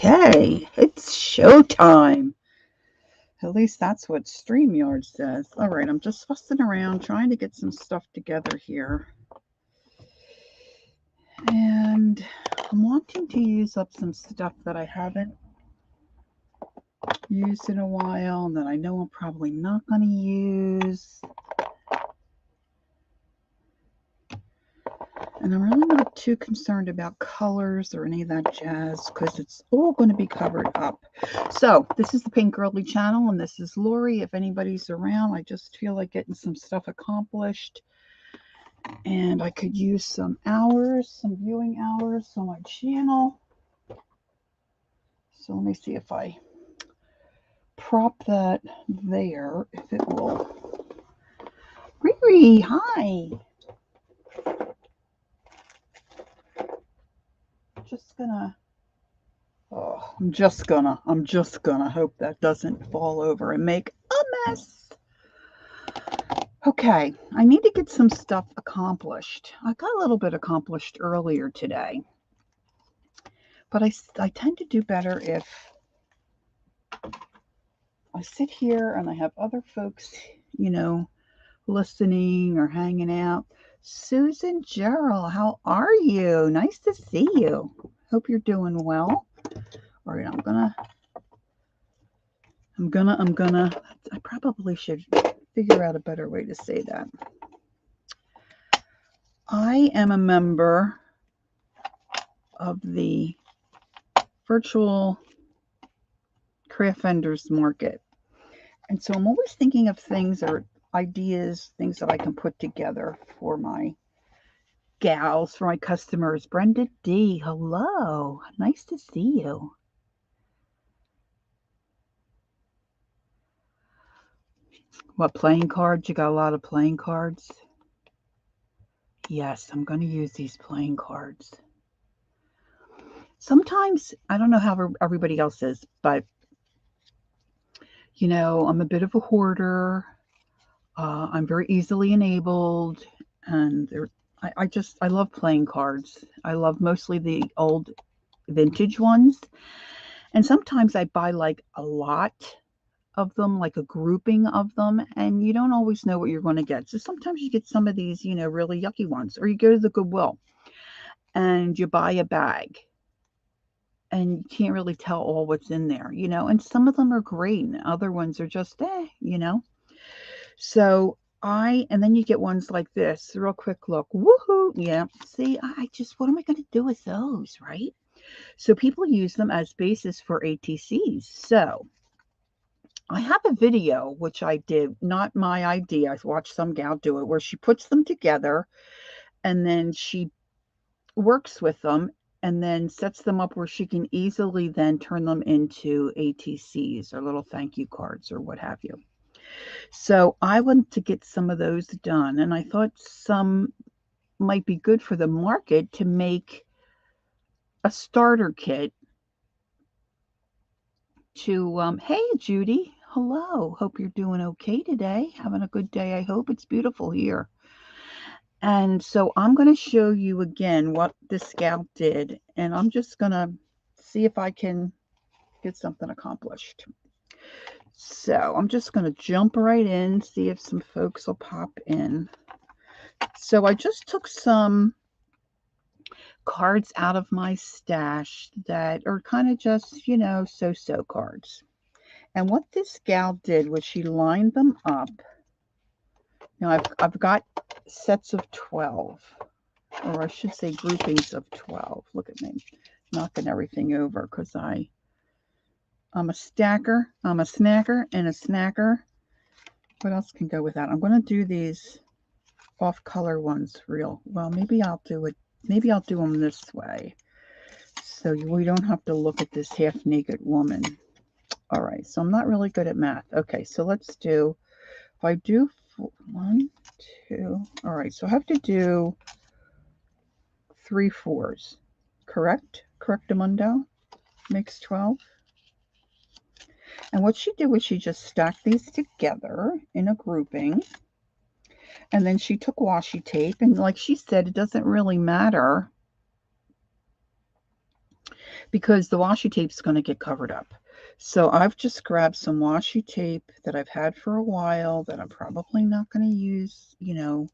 Okay, it's showtime. At least that's what StreamYard says. All right, I'm just fussing around trying to get some stuff together here. And I'm wanting to use up some stuff that I haven't used in a while and that I know I'm probably not going to use. And I'm really not too concerned about colors or any of that jazz because it's all going to be covered up. So this is the Pink Girly channel and this is Lori. If anybody's around, I just feel like getting some stuff accomplished. And I could use some hours, some viewing hours on my channel. So let me see if I prop that there, if it will. Riri, hi. I'm just gonna hope that doesn't fall over and make a mess. Okay, I need to get some stuff accomplished. I got a little bit accomplished earlier today, but I tend to do better if I sit here and I have other folks, listening or hanging out. Susan Gerald, how are you? Nice to see you. Hope you're doing well. All right, I probably should figure out a better way to say that. I am a member of the virtual craft vendors market. And so I'm always thinking of things or ideas, things that I can put together for my gals, for my customers. Brenda D, hello. Nice to see you. What, playing cards? You got a lot of playing cards? Yes, I'm going to use these playing cards. Sometimes, I don't know how everybody else is, but, I'm a bit of a hoarder. I'm very easily enabled, and I love playing cards. I love mostly the old vintage ones. And sometimes I buy like a lot of them, like a grouping of them, and you don't always know what you're going to get. So sometimes you get some of these, really yucky ones, or you go to the Goodwill and you buy a bag and you can't really tell all what's in there, and some of them are great and other ones are just, So and then you get ones like this, real quick look, woohoo, yeah, see, what am I going to do with those, right? So people use them as basis for ATCs. So I have a video, which I did, not my idea. I watched some gal do it, where she puts them together and then she works with them and then sets them up where she can easily then turn them into ATCs or little thank you cards or what have you. So I want to get some of those done, and I thought some might be good for the market to make a starter kit to, hey, Judy, hello. Hope you're doing okay today. Having a good day, I hope. It's beautiful here. And so I'm going to show you again what this gal did, and I'm just going to see if I can get something accomplished. So I'm just going to jump right in, see if some folks will pop in. So I just took some cards out of my stash that are kind of just, so-so cards. And what this gal did was she lined them up. Now I've got sets of 12, or I should say groupings of 12. Look at me, knocking everything over because I'm a stacker, I'm a snacker, and a snacker. What else can go with that? I'm going to do these off-color ones real well. Maybe I'll do them this way, so we don't have to look at this half-naked woman. All right, so I'm not really good at math. Okay, so let's do, if I do 1, 2, all right, so I have to do 3 4s, correct? Correctamundo makes 12. And what she did was she just stacked these together in a grouping. And then she took washi tape. And like she said, it doesn't really matter because the washi tape's going to get covered up. So I've just grabbed some washi tape that I've had for a while that I'm probably not going to use, and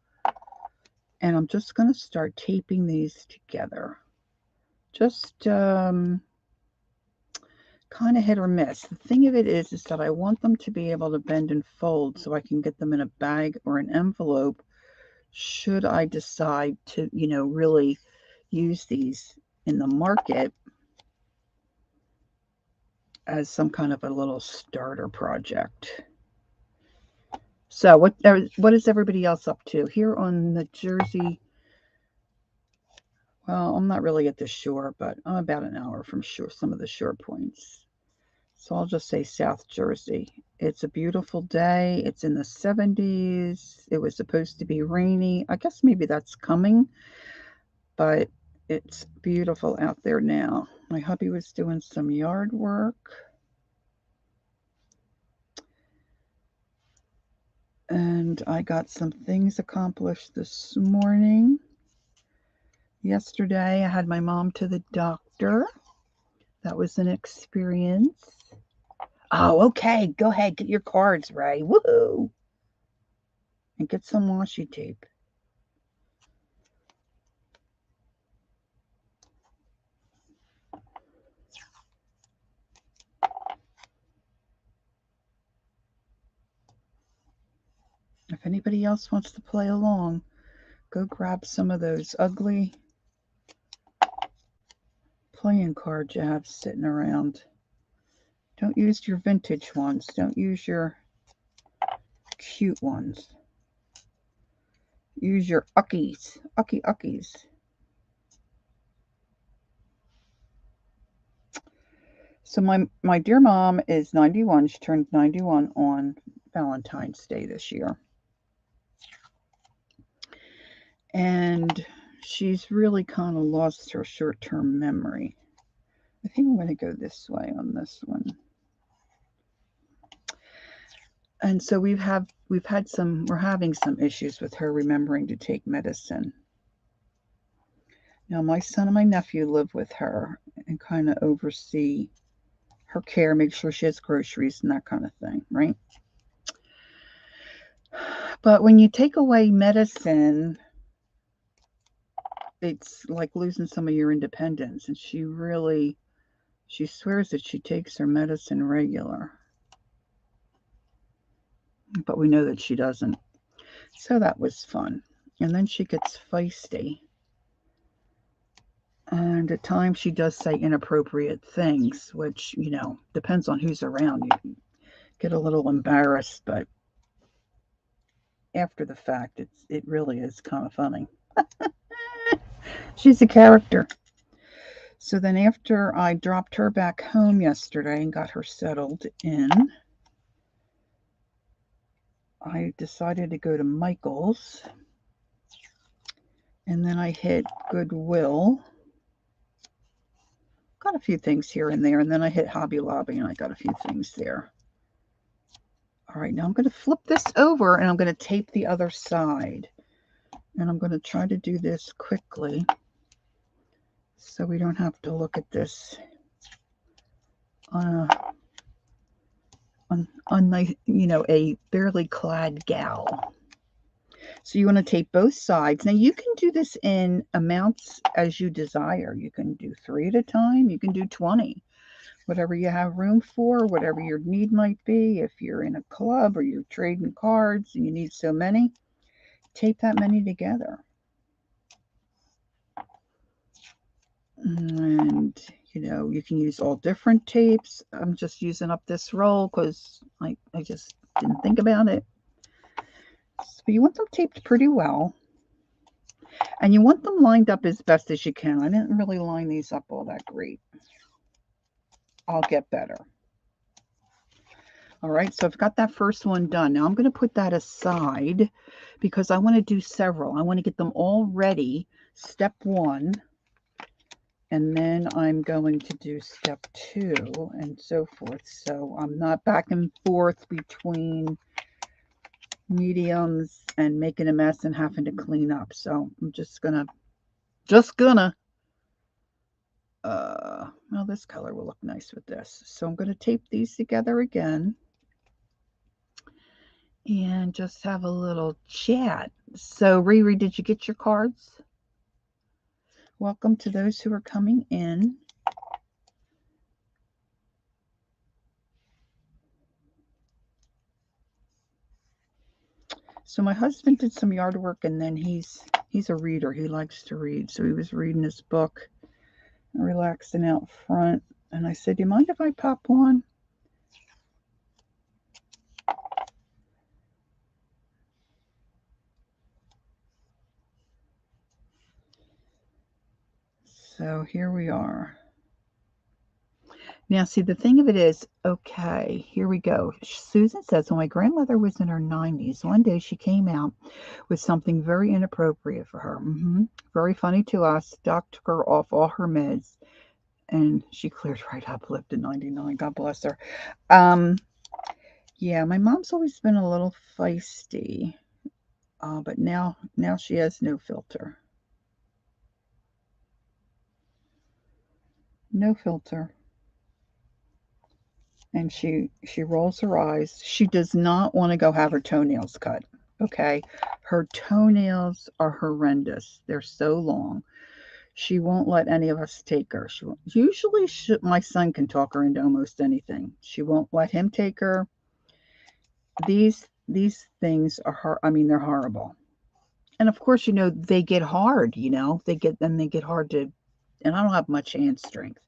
I'm just going to start taping these together. Just kind of hit or miss. The thing of it is that I want them to be able to bend and fold so I can get them in a bag or an envelope should I decide to, really use these in the market as some kind of a little starter project. So what is everybody else up to here on the Jersey? Well, I'm not really at the shore, but I'm about an hour from some of the shore points. So I'll just say South Jersey. It's a beautiful day. It's in the 70s. It was supposed to be rainy. I guess maybe that's coming, but it's beautiful out there now. My hubby was doing some yard work. And I got some things accomplished this morning. Yesterday, I had my mom to the doctor. That was an experience. Oh, okay. Go ahead. Get your cards, Ray. Woohoo! And get some washi tape. If anybody else wants to play along, go grab some of those ugly playing cards you have sitting around. Don't use your vintage ones. Don't use your cute ones. Use your uckies. Uckies. So my dear mom is 91. She turned 91 on Valentine's Day this year. And she's really kind of lost her short-term memory. I think I'm going to go this way on this one. And so we're having some issues with her remembering to take medicine. Now my son and my nephew live with her and kind of oversee her care, make sure she has groceries and that kind of thing, right? But when you take away medicine, it's like losing some of your independence. And she swears that she takes her medicine regular. But we know that she doesn't. So that was fun. And then she gets feisty. And at times she does say inappropriate things, which, depends on who's around. You get a little embarrassed, but after the fact, it really is kind of funny. She's a character. So then after I dropped her back home yesterday and got her settled in, I decided to go to Michael's. And then I hit Goodwill. Got a few things here and there. And then I hit Hobby Lobby and I got a few things there. All right, now I'm going to flip this over and I'm going to tape the other side. And I'm going to try to do this quickly so we don't have to look at this on a barely clad gal. So you want to tape both sides. Now you can do this in amounts as you desire. You can do 3 at a time. You can do 20. Whatever you have room for, whatever your need might be. If you're in a club or you're trading cards and you need so many, tape that many together. And, you can use all different tapes. I'm just using up this roll because I just didn't think about it. So you want them taped pretty well. And you want them lined up as best as you can. I didn't really line these up all that great. I'll get better. All right, so I've got that first one done. Now I'm going to put that aside because I want to do several. I want to get them all ready, step 1, and then I'm going to do step 2 and so forth. So I'm not back and forth between mediums and making a mess and having to clean up. So I'm just gonna Well, this color will look nice with this. So I'm going to tape these together again and just have a little chat. So Riri, did you get your cards? Welcome to those who are coming in. So my husband did some yard work, and then he's a reader. He likes to read. So he was reading his book and relaxing out front. And I said, "Do you mind if I pop one?" So here we are. Now, see, the thing of it is, okay, here we go. Susan says, when my grandmother was in her 90s, one day she came out with something very inappropriate for her. Very funny to us. Doc took her off all her meds, and she cleared right up, lived to 99. God bless her. Yeah, my mom's always been a little feisty, but now she has no filter. No filter. And she rolls her eyes. She does not want to go have her toenails cut. Okay, her toenails are horrendous. They're so long. She won't let any of us take her. Usually my son can talk her into almost anything. She won't let him take her. These things are I mean, they're horrible. And of course, they get hard. They get hard to. And I don't have much hand strength.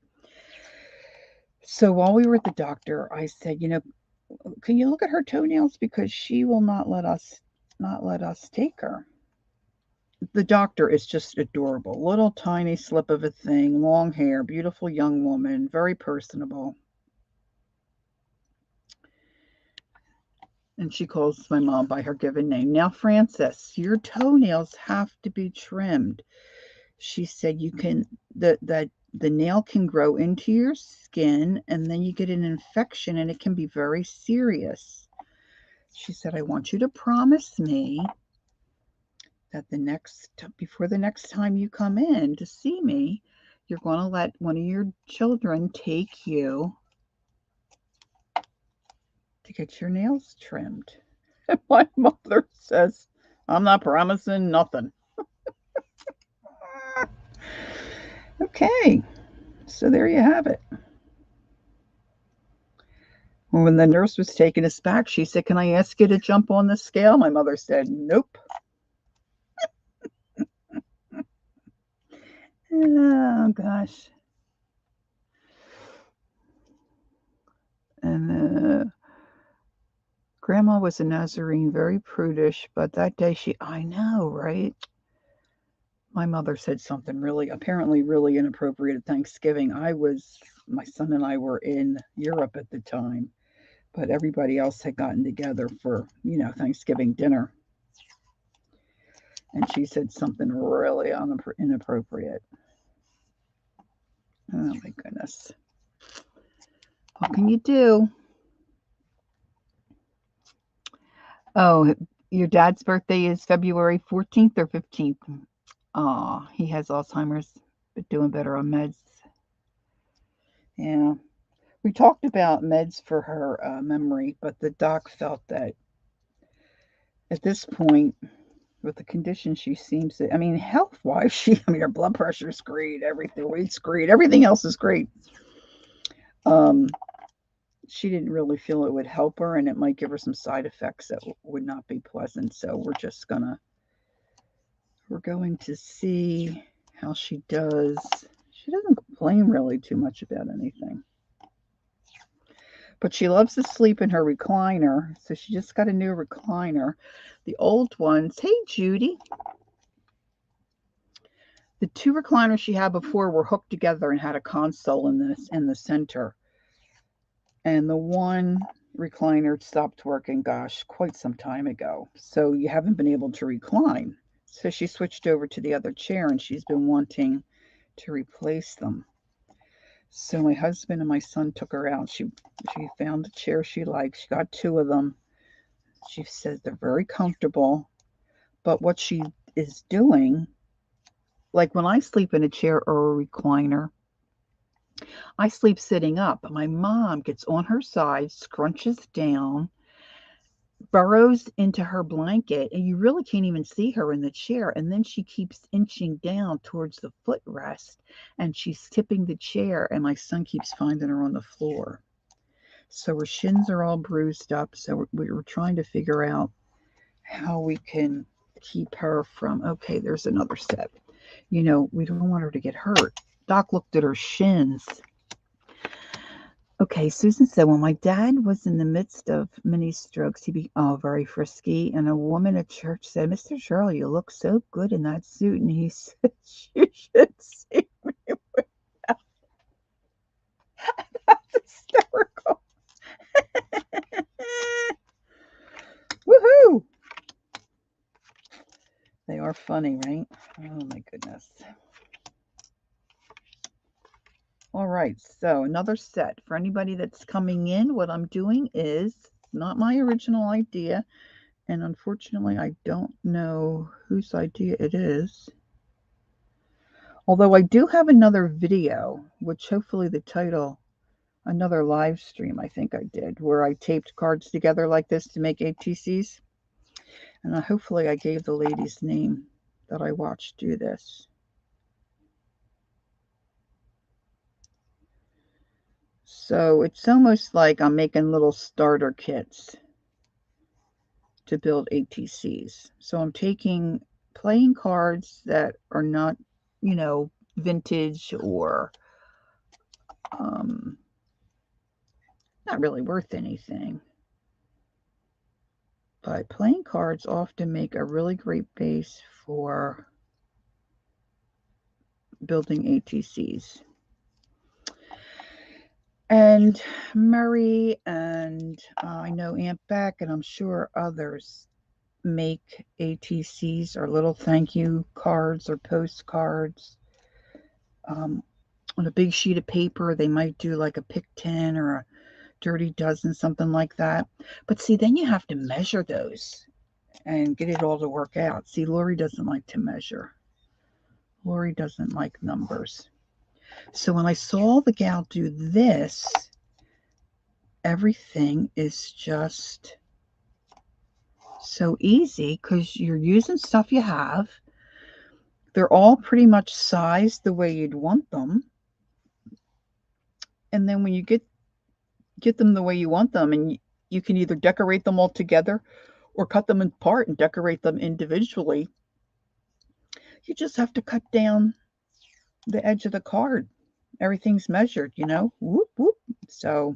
So while we were at the doctor, I said, can you look at her toenails, because she will not let us take her. The doctor is just adorable. Little tiny slip of a thing, long hair, beautiful young woman, very personable. And she calls my mom by her given name. Now, Frances, your toenails have to be trimmed. She said the nail can grow into your skin, and then you get an infection, and it can be very serious. She said, I want you to promise me that before the next time you come in to see me, you're going to let one of your children take you to get your nails trimmed. And my mother says, I'm not promising nothing. Okay, so there you have it. When the nurse was taking us back, she said, can I ask you to jump on the scale? My mother said, nope. Oh, gosh. And Grandma was a Nazarene, very prudish, but that day I know, right? My mother said something apparently really inappropriate at Thanksgiving. My son and I were in Europe at the time, but everybody else had gotten together for, Thanksgiving dinner. And she said something really inappropriate. Oh my goodness. What can you do? Oh, your dad's birthday is February 14th or 15th. Oh, he has Alzheimer's, but doing better on meds. Yeah. We talked about meds for her memory, but the doc felt that at this point, with the condition she seems to, I mean, health wise, her blood pressure is great, everything, weight's great, everything else is great. She didn't really feel it would help her, and it might give her some side effects that would not be pleasant. So we're going to see how she does. She doesn't complain really too much about anything. But she loves to sleep in her recliner, so she just got a new recliner. The old ones, hey Judy, the two recliners she had before were hooked together and had a console in the center. And the one recliner stopped working, gosh, quite some time ago. So you haven't been able to recline. So she switched over to the other chair, and she's been wanting to replace them. So my husband and my son took her out. She found a chair she likes. She got two of them. She says they're very comfortable. But what she is doing, like when I sleep in a chair or a recliner, I sleep sitting up, but my mom gets on her side, scrunches down, burrows into her blanket, and you really can't even see her in the chair. And then she keeps inching down towards the footrest, and she's tipping the chair, and my son keeps finding her on the floor. So her shins are all bruised up. So we're trying to figure out how we can keep her from. Okay, there's another step. We don't want her to get hurt. Doc looked at her shins. Okay, Susan said, when my dad was in the midst of many strokes, he'd be very frisky. And a woman at church said, Mr. Shirley, you look so good in that suit. And he said, you should see me without. That's hysterical. Woohoo! They are funny, right? Oh, my goodness. All right, so another set. For anybody that's coming in, what I'm doing is not my original idea. And unfortunately, I don't know whose idea it is. Although I do have another video, which hopefully the title, another live stream I think I did, where I taped cards together like this to make ATCs. And hopefully I gave the lady's name that I watched do this. So it's almost like I'm making little starter kits to build ATCs. So I'm taking playing cards that are not, vintage or not really worth anything. But playing cards often make a really great base for building ATCs. And Murray and I know Aunt Beck, and I'm sure others make ATCs or little thank you cards or postcards. On a big sheet of paper, they might do like a pick 10 or a dirty dozen, something like that. But see, then you have to measure those and get it all to work out. See, Lori doesn't like to measure. Lori doesn't like numbers. So when I saw the gal do this, everything is just so easy because you're using stuff you have. They're all pretty much sized the way you'd want them. And then when you get them the way you want them, and you can either decorate them all together or cut them apart and decorate them individually. You just have to cut down the edge of the card. Everything's measured, whoop, whoop. So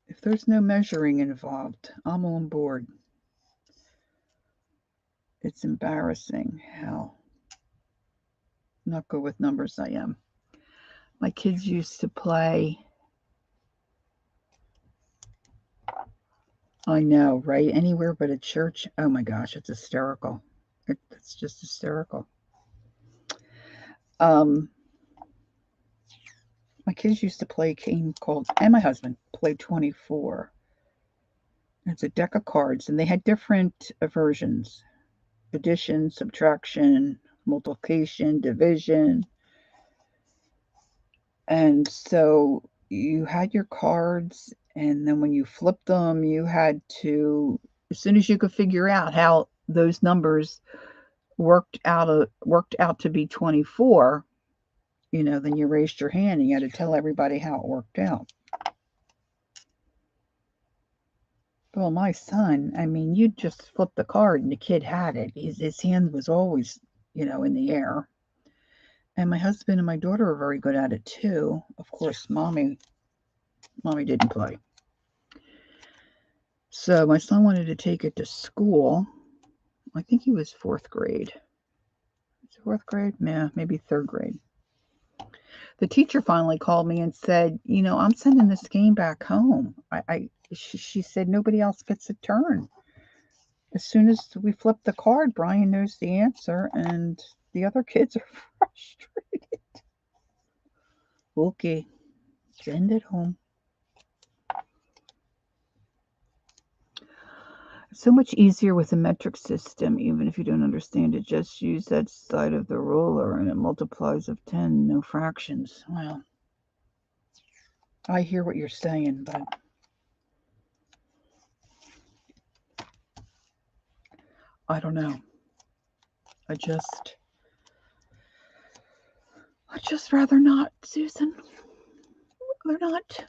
if there's no measuring involved, I'm on board. It's embarrassing how not good with numbers I am. My kids used to play. I know, right? Anywhere but a church. Oh my gosh, it's hysterical. It's just hysterical. My kids used to play a game called, and my husband played 24. It's a deck of cards, and they had different versions: addition, subtraction, multiplication, division. And so you had your cards, and then when you flipped them, you had to, as soon as you could figure out how those numbers worked out to be 24, then you raised your hand and you had to tell everybody how it worked out. Well, my son, I mean, you just flip the card and the kid had it. His hand was always, in the air. And my husband and my daughter are very good at it too. Of course, mommy didn't play. So my son wanted to take it to school. I think he was fourth grade. Fourth grade? Yeah, maybe third grade. The teacher finally called me and said, I'm sending this game back home. She said nobody else gets a turn. As soon as we flip the card, Brian knows the answer, and the other kids are frustrated. Okay, send it home. So much easier with a metric system, even if you don't understand it. Just use that side of the ruler and it multiplies of 10, no fractions. Well, I hear what you're saying, but I don't know. I just rather not, Susan. Rather not.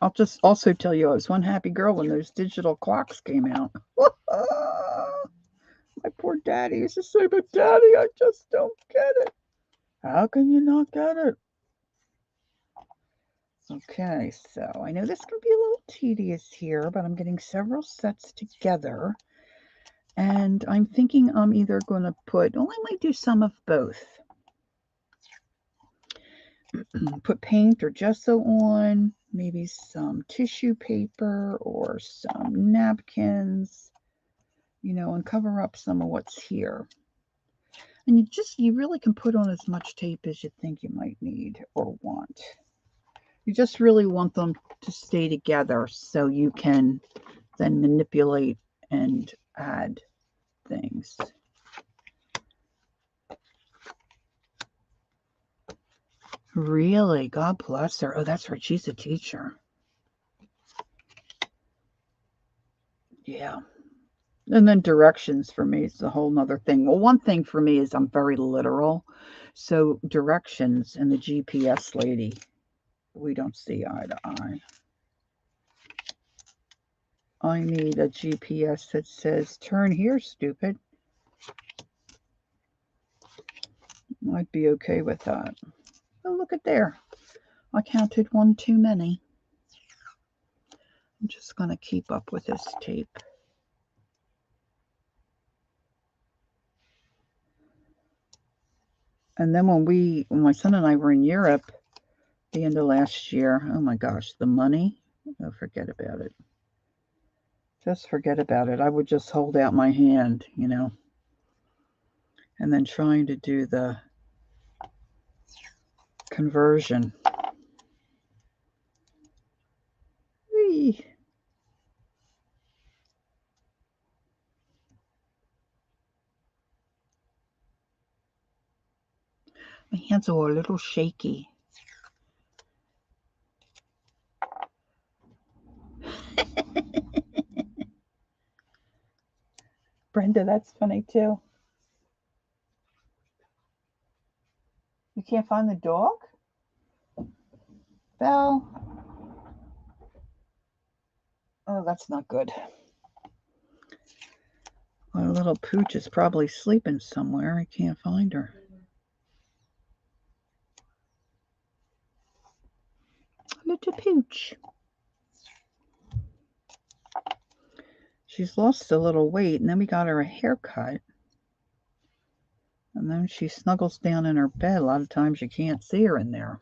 I'll just also tell you I was one happy girl when those digital clocks came out. My poor daddy used to say, but Daddy, I just don't get it. How can you not get it? Okay, so I know this can be a little tedious here, but I'm getting several sets together. And I'm thinking I'm either going to put, I might do some of both. Put paint or gesso on, maybe some tissue paper or some napkins, and cover up some of what's here. And you really can put on as much tape as you think you might need or want. You just really want them to stay together so you can then manipulate and add things. Really? God bless her. Oh, that's right. She's a teacher. Yeah. And then directions for me is a whole nother thing. Well, one thing for me is I'm very literal. So directions and the GPS lady, we don't see eye to eye. I need a GPS that says, turn here, stupid. I'd be okay with that. Oh, look at there. I counted one too many. I'm just going to keep up with this tape. And then when my son and I were in Europe the end of last year, oh my gosh, the money, oh, forget about it. Just forget about it. I would just hold out my hand, and then trying to do the conversion. Whee. My hands are a little shaky. Brenda, that's funny too. You can't find the dog? Belle? Oh, that's not good. My little pooch is probably sleeping somewhere. I can't find her. Little pooch. She's lost a little weight, and then we got her a haircut. And then she snuggles down in her bed. A lot of times you can't see her in there.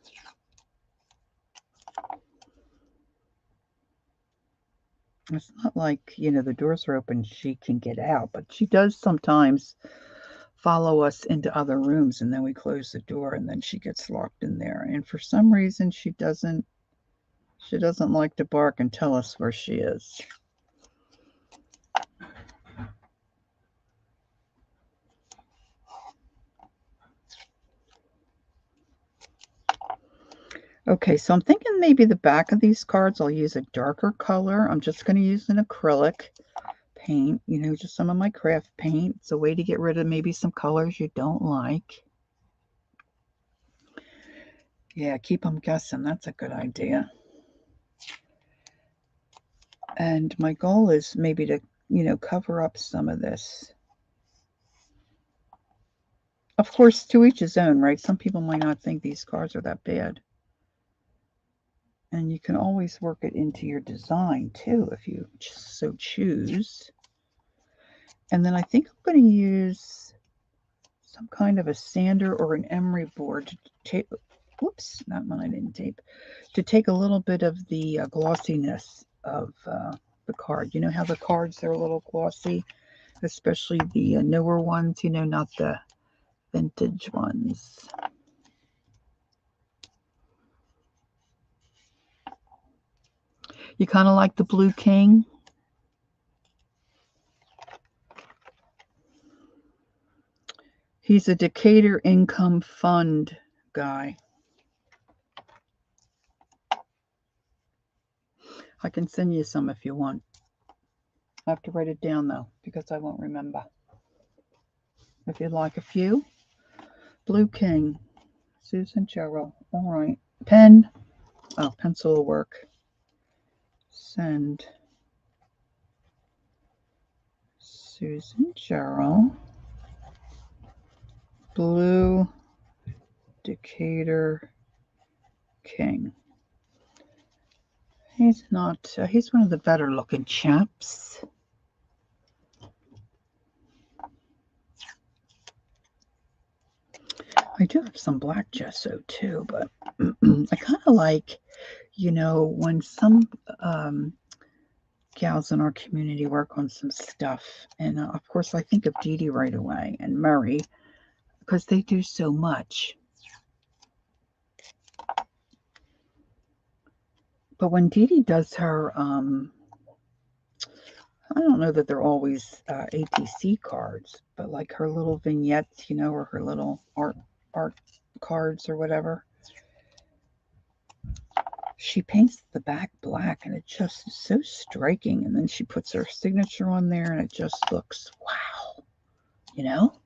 It's not like, the doors are open, she can get out, but she does sometimes follow us into other rooms, and then we close the door, and then she gets locked in there. And for some reason, she doesn't like to bark and tell us where she is. Okay, so I'm thinking maybe the back of these cards, I'll use a darker color. I'm just going to use an acrylic paint, just some of my craft paint. It's a way to get rid of maybe some colors you don't like. Yeah, keep them guessing. That's a good idea. And my goal is maybe to, cover up some of this. Of course, to each his own, right? Some people might not think these cards are that bad. And you can always work it into your design, too, if you so choose. And then I think I'm going to use some kind of a sander or an emery board to tape. Whoops, that one I didn't tape. To take a little bit of the glossiness of the card. You know how the cards are a little glossy, especially the newer ones, not the vintage ones. You kind of like the blue king? He's a Decatur Income Fund guy. I can send you some if you want. I have to write it down, though, because I won't remember. If you'd like a few. Blue King. Susan Gerald. All right. Pen. Oh, pencil will work. Send. Susan Gerald. Blue Decatur King. He's not, he's one of the better looking chaps. I do have some black gesso too, but I kind of like, you know, when some gals in our community work on some stuff. And of course, I think of Dee Dee right away and Murray because they do so much. But when Dee Dee does her, I don't know that they're always ATC cards, but like her little vignettes, you know, or her little art cards or whatever. She paints the back black and it just is so striking. And then she puts her signature on there and it just looks wow, you know?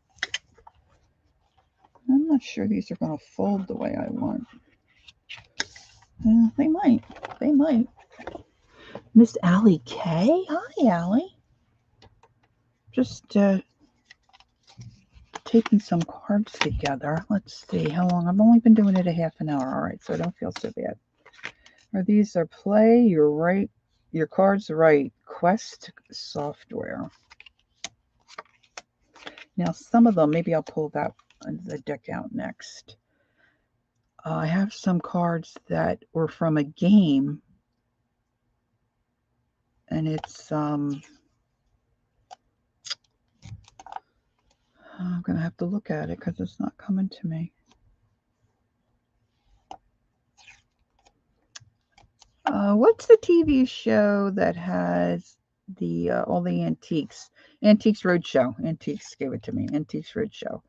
I'm not sure these are going to fold the way I want. They might. They might. Miss Allie K. Hi, Allie. Just taking some cards together. Let's see how long. I've only been doing it a half an hour. All right, so I don't feel so bad. These are play your right, your cards right. Quest software. Now some of them, maybe I'll pull that the deck out next. I have some cards that were from a game, and it's I'm gonna have to look at it because it's not coming to me. What's the TV show that has the all the antiques? Antiques Roadshow. Antiques gave it to me. Antiques Roadshow.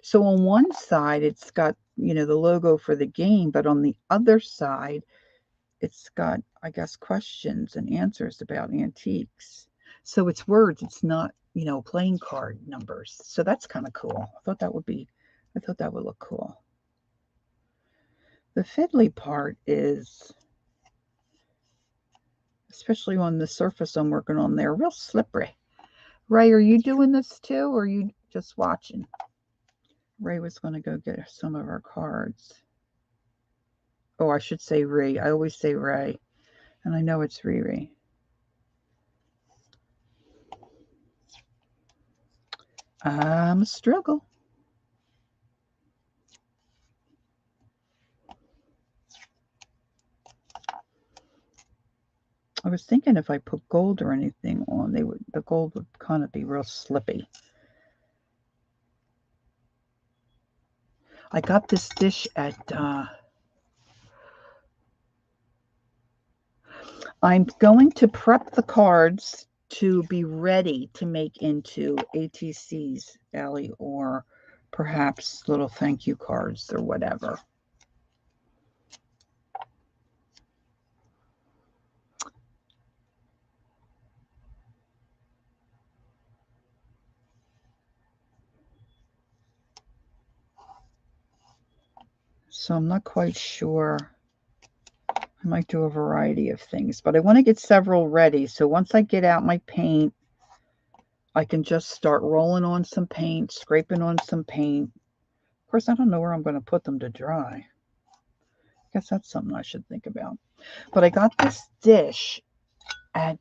So on one side, it's got, you know, the logo for the game, but on the other side, it's got, I guess, questions and answers about antiques. So it's words. It's not, you know, playing card numbers. So that's kind of cool. I thought that would look cool. The fiddly part is, especially on the surface I'm working on there, real slippery. Ray, are you doing this too, or are you just watching? Ray was going to go get some of our cards. Oh, I should say Ray. I always say Ray, and I know it's Riri. I'm a struggle. I was thinking if I put gold or anything on, the gold would kind of be real slippy. I got this dish at I'm going to prep the cards to be ready to make into ATCs, Allie, or perhaps little thank you cards or whatever. So I'm not quite sure. I might do a variety of things, but I want to get several ready. So once I get out my paint, I can just start rolling on some paint, scraping on some paint. Of course, I don't know where I'm going to put them to dry. I guess that's something I should think about. But I got this dish at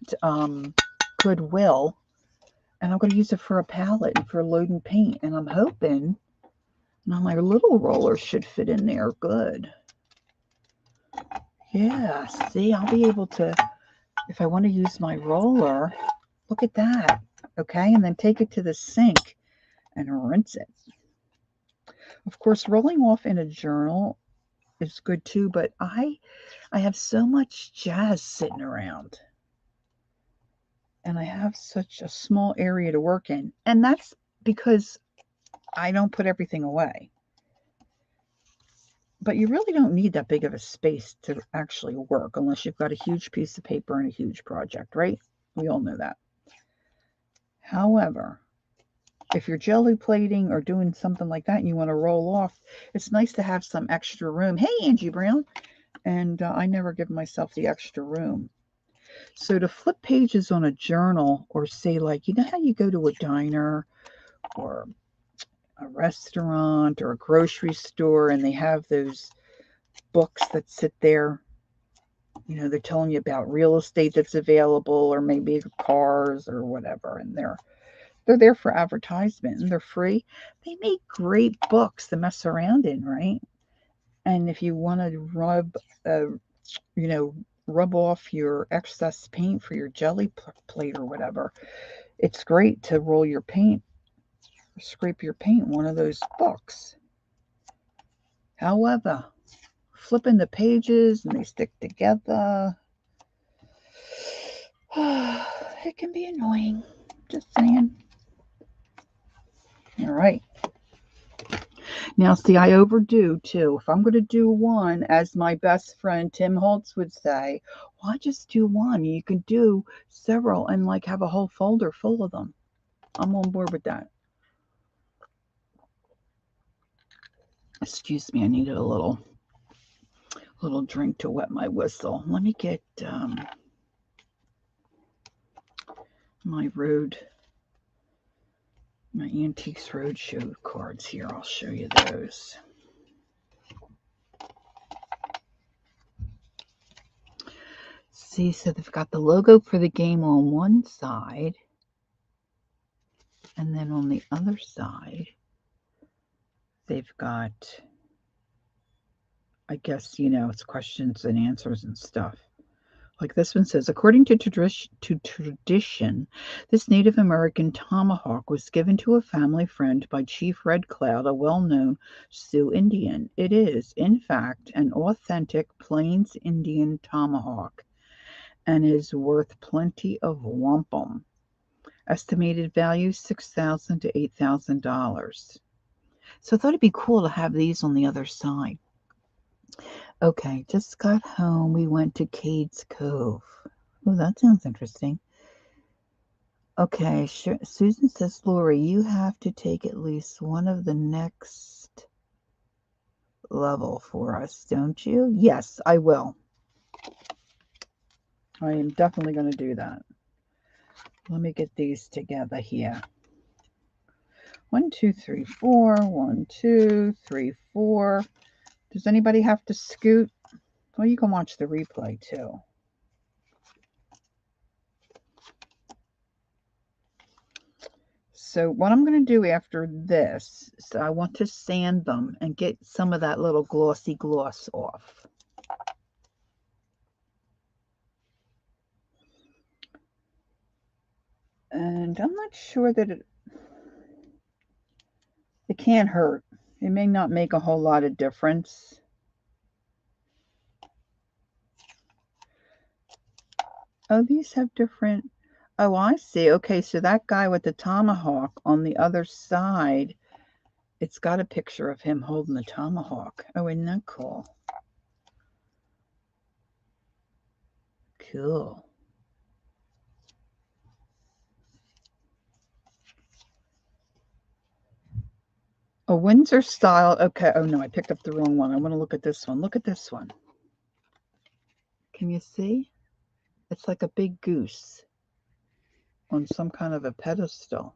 Goodwill, and I'm going to use it for a palette and for loading paint. And I'm hoping now my little roller should fit in there good. Yeah, see, I'll be able to, if I want to use my roller, look at that, okay? And then take it to the sink and rinse it. Of course, rolling off in a journal is good too, but I have so much jazz sitting around. And I have such a small area to work in. And that's because I don't put everything away. But you really don't need that big of a space to actually work unless you've got a huge piece of paper and a huge project, right? We all know that. However, if you're jelly plating or doing something like that and you want to roll off, it's nice to have some extra room. Hey, Angie Brown. And I never give myself the extra room. So to flip pages on a journal, or say, like, you know how you go to a diner or a restaurant or a grocery store and they have those books that sit there, you know, they're telling you about real estate that's available or maybe cars or whatever, and they're there for advertisement and they're free. They make great books to mess around in, right? And if you want to you know, rub off your excess paint for your jelly plate or whatever, it's great to roll your paint, scrape your paint in one of those books. However, flipping the pages and they stick together, it can be annoying. Just saying. All right. Now, see, I overdo too. If I'm going to do one, as my best friend Tim Holtz would say, why just do one? You can do several and like have a whole folder full of them. I'm on board with that. Excuse me, I needed a little drink to wet my whistle. Let me get my Antiques Roadshow cards here. I'll show you those. See, so they've got the logo for the game on one side, and then on the other side, they've got, I guess, you know, it's questions and answers and stuff. Like this one says, according to tradition, this Native American tomahawk was given to a family friend by Chief Red Cloud, a well-known Sioux Indian. It is, in fact, an authentic Plains Indian tomahawk and is worth plenty of wampum. Estimated value $6,000 to $8,000. So I thought it'd be cool to have these on the other side. Okay, just got home. We went to Cades Cove. Oh, that sounds interesting. Okay, sure. Susan says, Lori, you have to take at least one of the next level for us, don't you? Yes, I will. I am definitely going to do that. Let me get these together here. 1, 2, 3, 4. 1, 2, 3, 4. Does anybody have to scoot? Well, you can watch the replay too. So what I'm going to do after this is I want to sand them and get some of that little glossy gloss off. And I'm not sure that it can't hurt. It may not make a whole lot of difference. Oh, these have different. Oh, I see. Okay, so that guy with the tomahawk on the other side, it's got a picture of him holding the tomahawk. Oh, isn't that cool? Cool. A Windsor style. Okay. Oh, no, I picked up the wrong one. I want to look at this one. Look at this one. Can you see? It's like a big goose on some kind of a pedestal.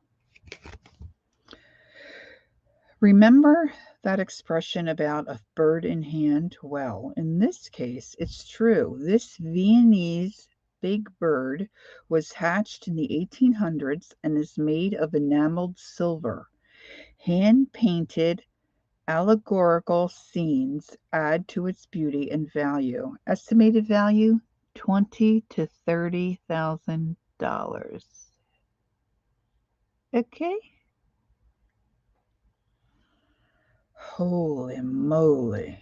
Remember that expression about a bird in hand? Well, in this case, it's true. This Viennese big bird was hatched in the 1800s and is made of enameled silver. Hand-painted allegorical scenes add to its beauty and value. Estimated value, $20,000 to $30,000. Okay. Holy moly.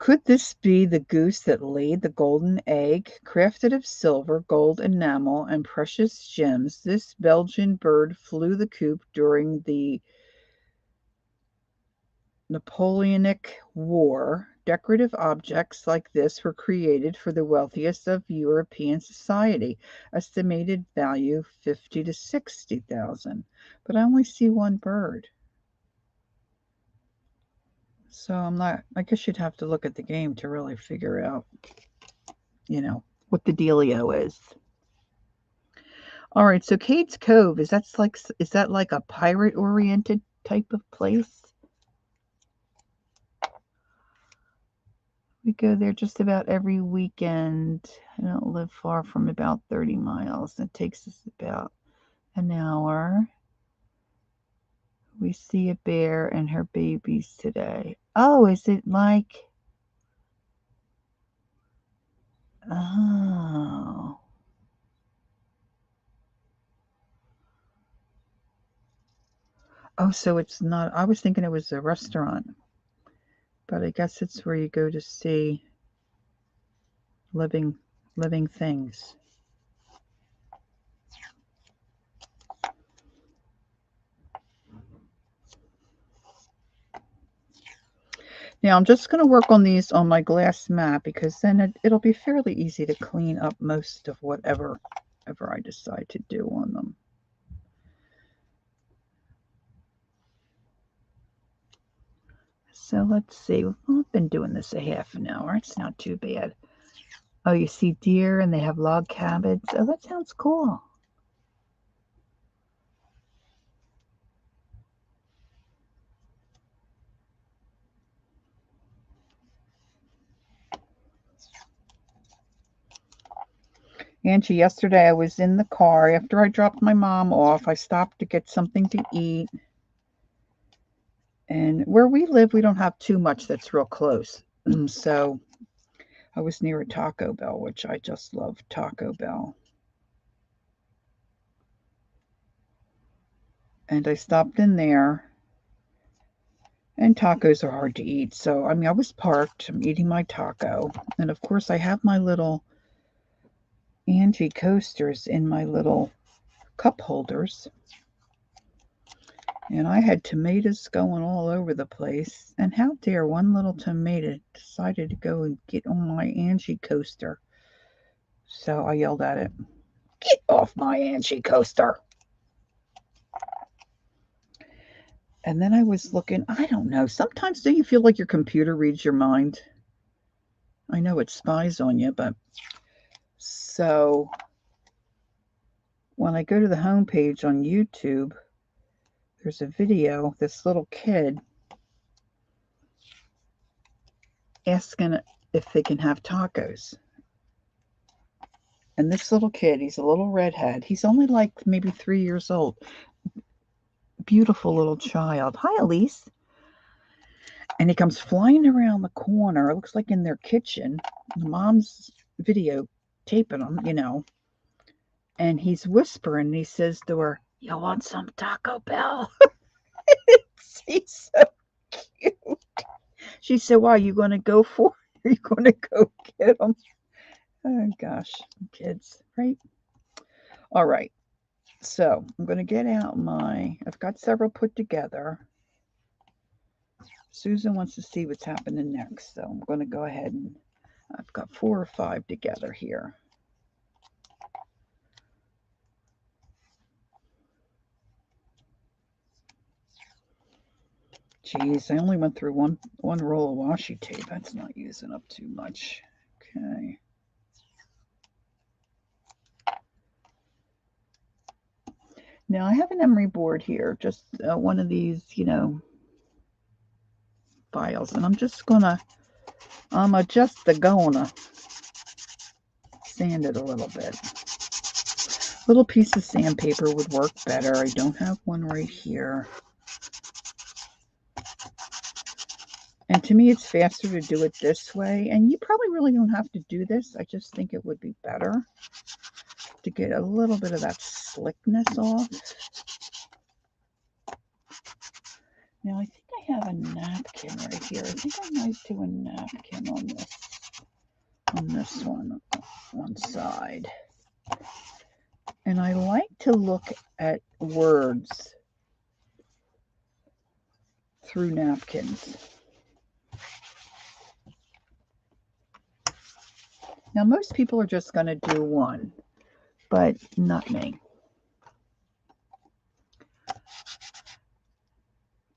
Could this be the goose that laid the golden egg? Crafted of silver, gold enamel, and precious gems, this Belgian bird flew the coop during the Napoleonic War. Decorative objects like this were created for the wealthiest of European society. Estimated value 50 to 60,000. But I only see one bird. So I guess you'd have to look at the game to really figure out, what the dealio is. All right, so Cade's Cove, is that like a pirate-oriented type of place? We go there just about every weekend. I don't live far from about 30 miles. It takes us about an hour. We see a bear and her babies today. Oh, is it like... Oh. Oh, so it's not... I was thinking it was a restaurant. But I guess it's where you go to see living things. Now I'm just going to work on these on my glass mat because then it'll be fairly easy to clean up most of whatever I decide to do on them. So let's see. Well, I've been doing this a half an hour. It's not too bad. Oh, you see deer and they have log cabins. Oh, that sounds cool. Angie, yesterday I was in the car. After I dropped my mom off, I stopped to get something to eat. And where we live, we don't have too much that's real close. So I was near a Taco Bell, which I just love Taco Bell. And I stopped in there. And tacos are hard to eat. So, I was parked. I'm eating my taco. And of course, I have my little Angie coasters in my little cup holders. And I had tomatoes going all over the place. And how dare one little tomato decided to go and get on my Angie coaster. So I yelled at it, "Get off my Angie coaster." And then I was looking, I don't know, sometimes do you feel like your computer reads your mind? I know it spies on you, but so when I go to the homepage on YouTube, there's a video, this little kid asking if they can have tacos. And this little kid, he's a little redhead. He's only like maybe 3 years old. Beautiful little child. Hi, Elise. And he comes flying around the corner. It looks like in their kitchen. The mom's videotaping him, And he's whispering. He says to her, "You want some Taco Bell?" He's so cute. She said, "Why, are you going to go for it? Are you going to go get them?" Oh, gosh. Kids, right? All right. So I'm going to get out I've got several put together. Susan wants to see what's happening next. So I'm going to go ahead and I've got 4 or 5 together here. Geez, I only went through one roll of washi tape. That's not using up too much. Okay. Now I have an emery board here, just one of these, files, and I'm just gonna just gonna sand it a little bit. A little piece of sandpaper would work better. I don't have one right here. And to me, it's faster to do it this way. And you probably really don't have to do this. I just think it would be better to get a little bit of that slickness off. Now, I think I have a napkin right here. I think I might do a napkin on this one side. And I like to look at words through napkins. Now, most people are just going to do one, but not me.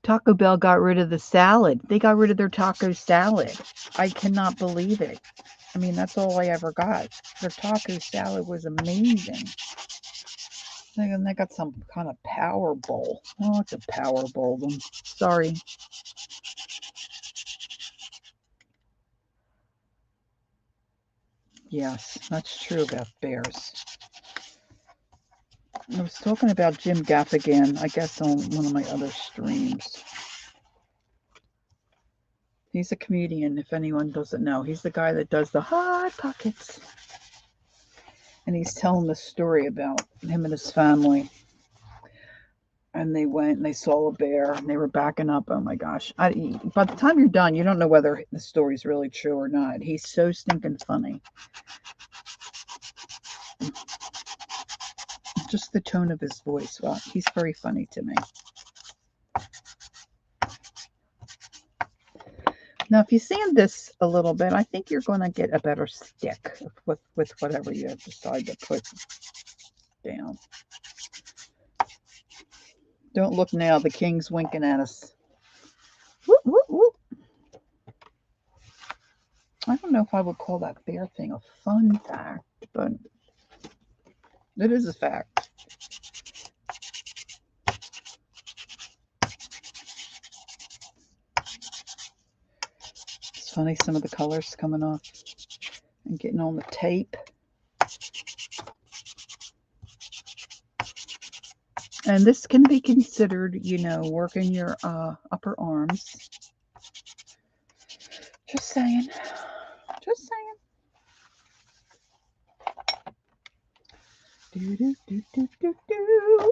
Taco Bell got rid of the salad. They got rid of their taco salad. I cannot believe it. I mean, that's all I ever got. Their taco salad was amazing. And they got some kind of power bowl. Oh, it's a power bowl. Sorry. Yes, that's true about bears. I was talking about Jim Gaffigan, I guess, on one of my other streams. He's a comedian, if anyone doesn't know. He's the guy that does the Hot Pockets. And he's telling the story about him and his family. And they went and they saw a bear and they were backing up. Oh my gosh. By the time you're done, you don't know whether the story's really true or not. He's so stinking funny. Just the tone of his voice. Well, he's very funny to me. Now, if you sand this a little bit, I think you're going to get a better stick with whatever you decide to put down. Don't look now. The king's winking at us. Whoop, whoop, whoop. I don't know if I would call that bear thing a fun fact, but it is a fact. It's funny, some of the colors coming off and getting on the tape. And this can be considered, you know, working your upper arms. Just saying. Just saying.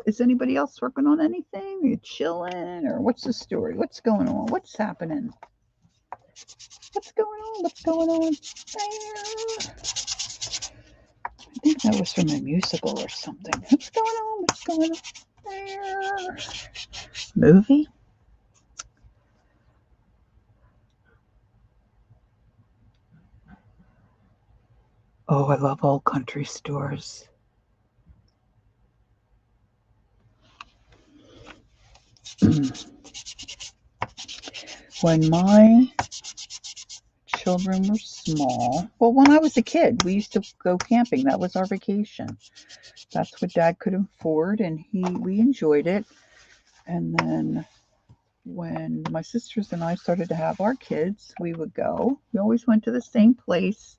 Is anybody else working on anything? Are you chilling? Or what's the story? What's going on? What's happening? What's going on? What's going on? I think that was from a musical or something. What's going on? What's going on? Movie? Oh, I love old country stores. When my children were small, well, when I was a kid, we used to go camping. That was our vacation. That's what Dad could afford, and we enjoyed it. And then when my sisters and I started to have our kids, we would go. We always went to the same place.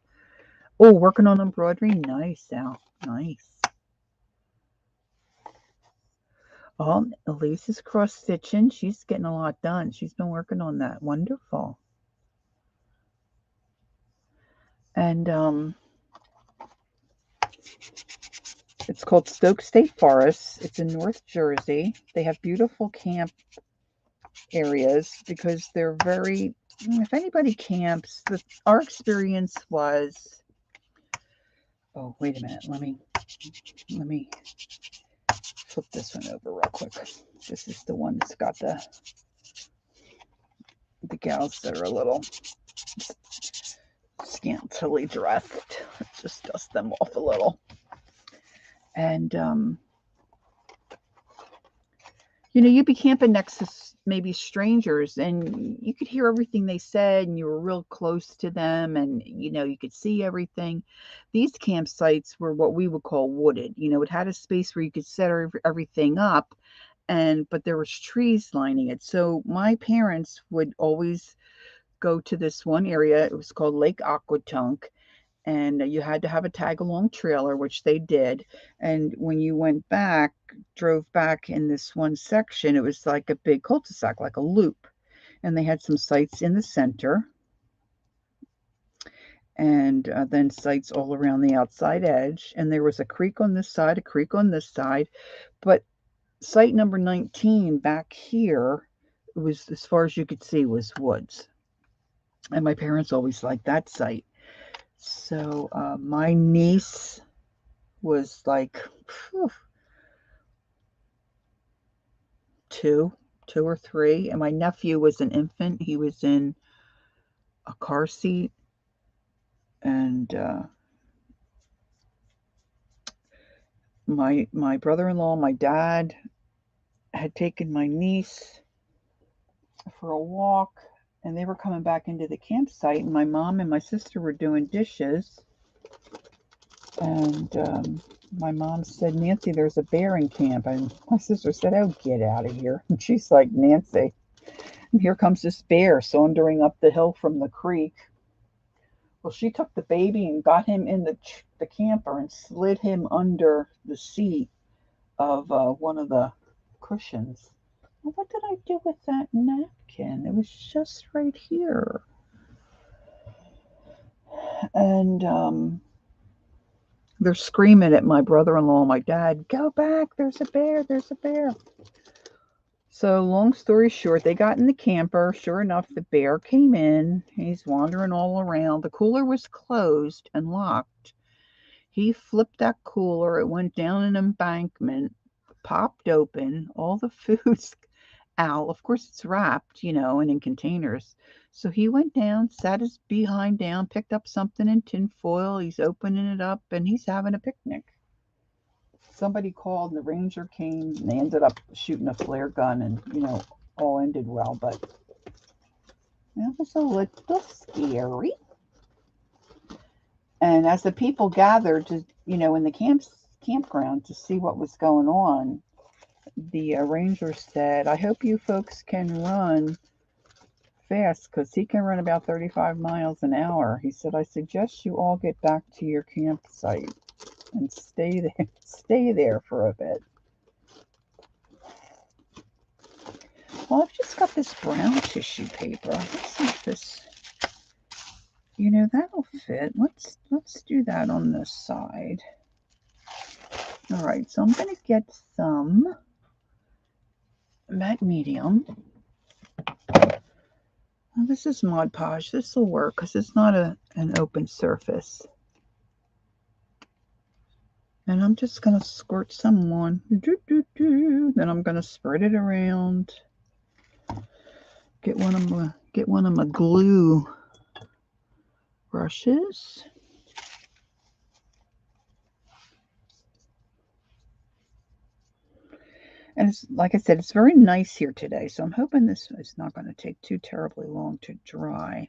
Oh, working on embroidery. Nice, Al. Nice. Oh, Elise is cross-stitching. She's getting a lot done. She's been working on that. Wonderful. And it's called Stoke State Forest. It's in North Jersey. They have beautiful camp areas because they're very, if anybody camps, our experience was, oh, wait a minute. Let me flip this one over real quick. This is the one that's got the gals that are a little scantily dressed. Let's just dust them off a little. And, you know, you'd be camping next to maybe strangers and you could hear everything they said and you were real close to them and, you know, you could see everything. These campsites were what we would call wooded. You know, it had a space where you could set everything up, but there was trees lining it. So my parents would always go to this one area. It was called Lake Aquatunk. And you had to have a tag-along trailer, which they did. And when you drove back in this one section, it was like a big cul-de-sac, like a loop. And they had some sites in the center. And then sites all around the outside edge. And there was a creek on this side, a creek on this side. But site number 19 back here, It was, as far as you could see, was woods. And my parents always liked that site. So my niece was like phew, two, 2 or 3, and my nephew was an infant. He was in a car seat, and my brother-in-law, my dad, had taken my niece for a walk, and they were coming back into the campsite, and my mom and my sister were doing dishes, and my mom said, "Nancy, there's a bear in camp," and my sister said, "Oh, get out of here." And she's like, "Nancy, here comes this bear sauntering up the hill from the creek." Well, she took the baby and got him in the camper and slid him under the seat of one of the cushions. Well, what did I do with that napkin? It was just right here. And they're screaming at my brother-in-law and my dad, "Go back, there's a bear, there's a bear." So long story short, they got in the camper. Sure enough, the bear came in. He's wandering all around. The cooler was closed and locked. He flipped that cooler. It went down an embankment, popped open. All the food's out. Of course, it's wrapped, and in containers. So he went down, sat his behind down, picked up something in tin foil. He's opening it up, and he's having a picnic. Somebody called, and the ranger came, and they ended up shooting a flare gun, and, all ended well. But that was a little scary. And as the people gathered to, in the campground to see what was going on, the ranger said, "I hope you folks can run fast, because he can run about 35 miles an hour." He said, "I suggest you all get back to your campsite and stay there for a bit." Well, I've just got this brown tissue paper. Let's see if this, that'll fit. Let's do that on this side. All right, so I'm going to get some matte medium. Well, this is Mod Podge. This will work because it's not an open surface. And I'm just going to squirt some on. Then I'm going to spread it around. Get one of my glue brushes. And it's, like I said, it's very nice here today. So I'm hoping this is not going to take too terribly long to dry.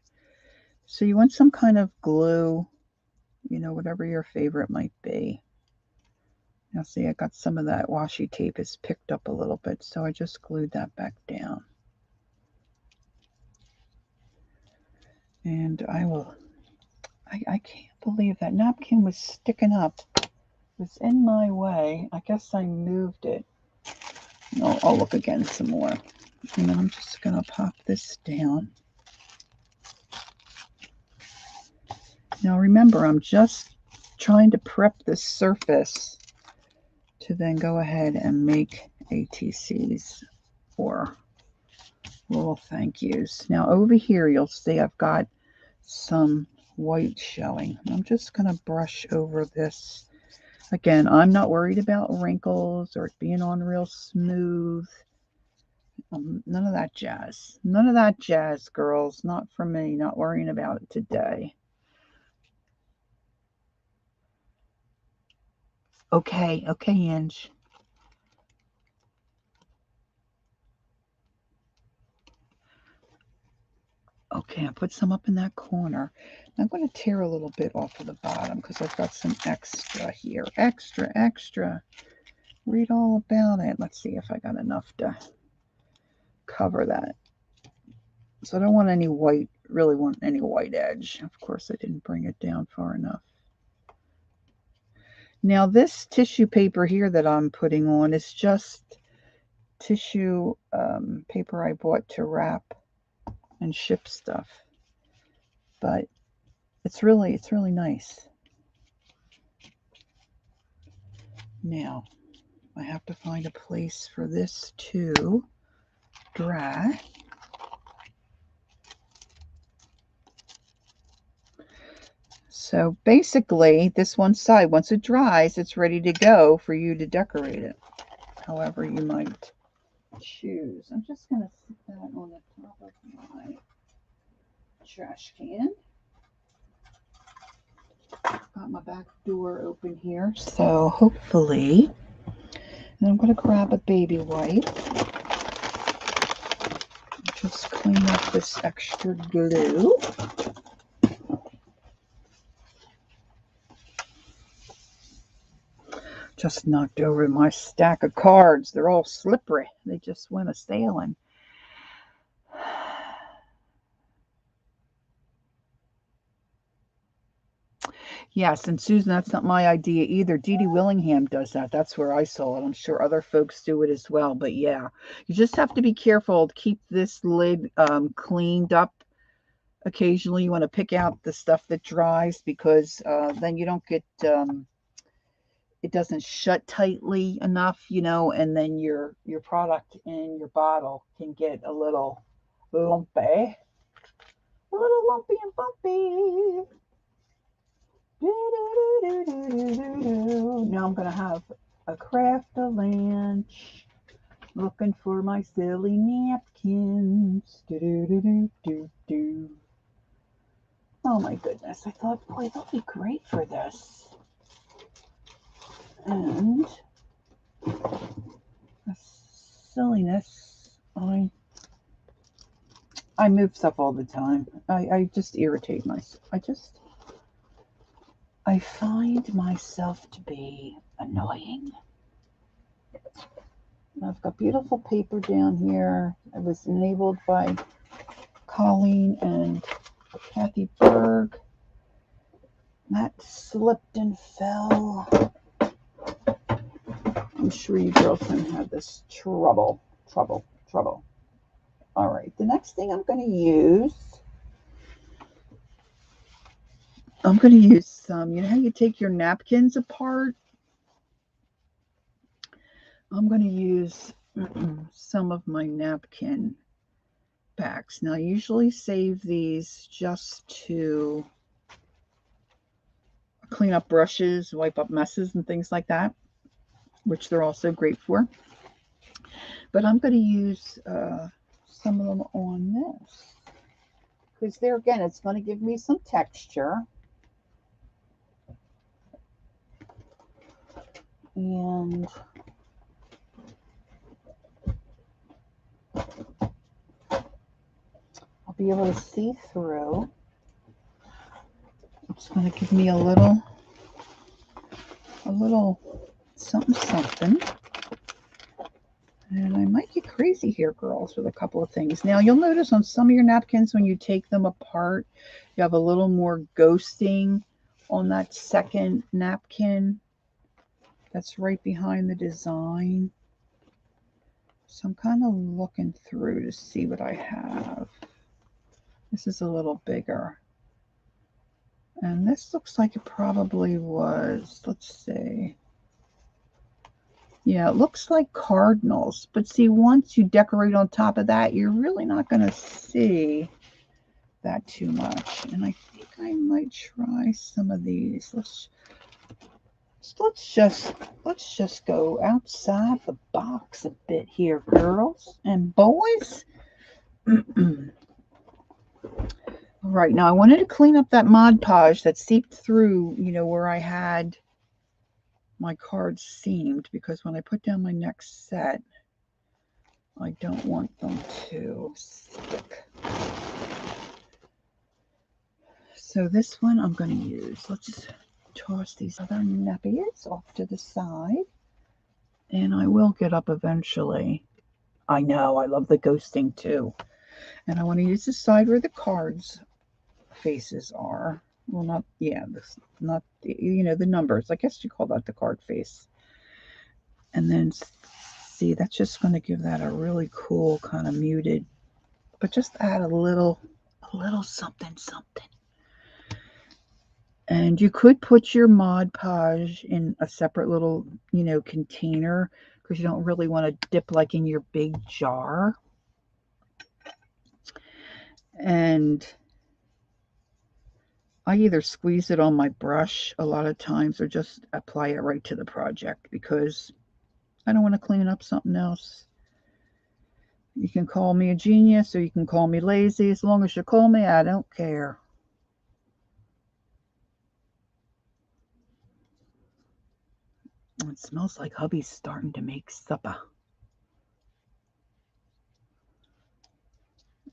So you want some kind of glue, whatever your favorite might be. Now see, I got some of that washi tape is picked up a little bit, so I just glued that back down. And I can't believe that napkin was sticking up. It was in my way. I guess I moved it. I'll look again some more. And then I'm just going to pop this down. Now remember, I'm just trying to prep this surface to then go ahead and make ATCs or little thank yous. Now over here, you'll see I've got some white showing. I'm just going to brush over this. Again, I'm not worried about wrinkles or it being on real smooth. None of that jazz. None of that jazz, girls. Not for me. Not worrying about it today. Okay, Ange. Okay, I put some up in that corner. I'm going to tear a little bit off of the bottom because I've got some extra here. Extra. Read all about it. Let's see if I got enough to cover that. So I don't want any white, really want any white edge. Of course, I didn't bring it down far enough. Now this tissue paper here that I'm putting on is just tissue paper I bought to wrap and ship stuff. But it's really nice. Now, I have to find a place for this to dry. So basically, this one side, once it dries, it's ready to go for you to decorate it however you might choose. I'm just going to sit that on the top of my trash can. Got my back door open here, so hopefully, and I'm going to grab a baby wipe. Just clean up this extra glue. Just knocked over my stack of cards. They're all slippery. They just went a-sailing. Yes, and Susan, that's not my idea either. Dee Dee Willingham does that. That's where I saw it. I'm sure other folks do it as well. But yeah, you just have to be careful to keep this lid cleaned up. Occasionally, you want to pick out the stuff that dries because then you don't get, it doesn't shut tightly enough, you know, and then your product in your bottle can get a little lumpy. A little lumpy and bumpy. Now I'm going to have a craft a lunch. Looking for my silly napkins. Oh my goodness. I thought, boy, they'll be great for this. And the silliness, I move stuff all the time. I just irritate myself. I find myself to be annoying. I've got beautiful paper down here. It was enabled by Colleen and Kathy Berg. That slipped and fell. I'm sure you girls don't have this trouble. All right, the next thing I'm going to use some, you know how you take your napkins apart? I'm going to use some of my napkin packs. Now, I usually save these just to clean up brushes, wipe up messes and things like that, which they're also great for. But I'm going to use some of them on this because there again, it's going to give me some texture. And I'll be able to see through. It's going to give me a little something. And I might get crazy here, girls, with a couple of things. Now, you'll notice on some of your napkins, when you take them apart, you have a little more ghosting on that second napkin that's right behind the design. So I'm kind of looking through to see what I have. This is a little bigger. And this looks like it probably was, let's see. Yeah, it looks like cardinals. But see, once you decorate on top of that, you're really not going to see that too much. And I think I might try some of these. Let's just go outside the box a bit here, girls and boys. All right, now I wanted to clean up that Mod Podge that seeped through, you know, where I had my cards seamed, because when I put down my next set, I don't want them to stick. So this one I'm going to use. Let's toss these other nappies off to the side. And I will get up eventually. I know, I love the ghosting too. And I want to use the side where the cards faces are. Well, not, yeah, this, not, you know, the numbers. I guess you call that the card face. And then, see, that's just going to give that a really cool kind of muted, but just add a little something. And you could put your Mod Podge in a separate little, you know, container, because you don't really want to dip like in your big jar. And I either squeeze it on my brush a lot of times or just apply it right to the project because I don't want to clean up something else. You can call me a genius or you can call me lazy. As long as you call me, I don't care. It smells like hubby's starting to make supper.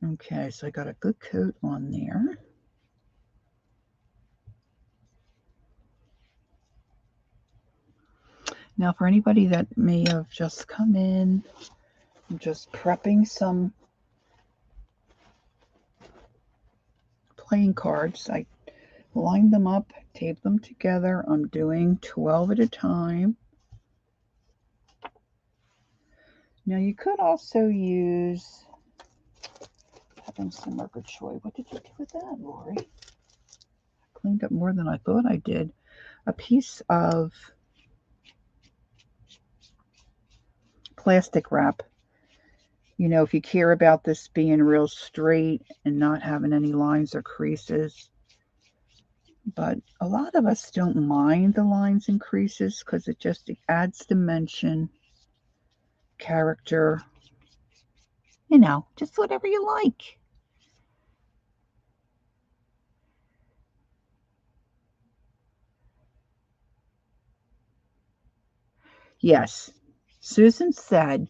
Okay, so I got a good coat on there. Now, for anybody that may have just come in, I'm just prepping some playing cards. I lined them up, taped them together. I'm doing 12 at a time. Now, you could also use having some marker choy. What did you do with that, Lori? I cleaned up more than I thought I did. A piece of plastic wrap. You know, if you care about this being real straight and not having any lines or creases. But a lot of us don't mind the lines and creases because it just adds dimension, character, you know, just whatever you like. Yes, Susan says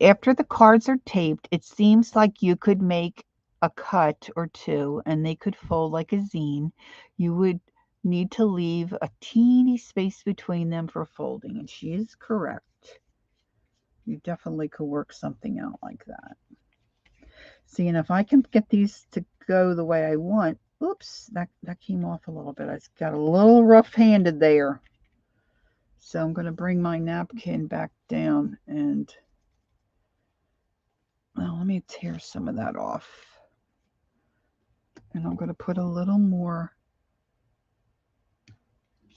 after the cards are taped, it seems like you could make a cut or two and they could fold like a zine. You would need to leave a teeny space between them for folding, and she is correct. You definitely could work something out like that. See, and if I can get these to go the way I want, oops, that came off a little bit. I got a little rough-handed there. So I'm going to bring my napkin back down and, well, let me tear some of that off. And I'm going to put a little more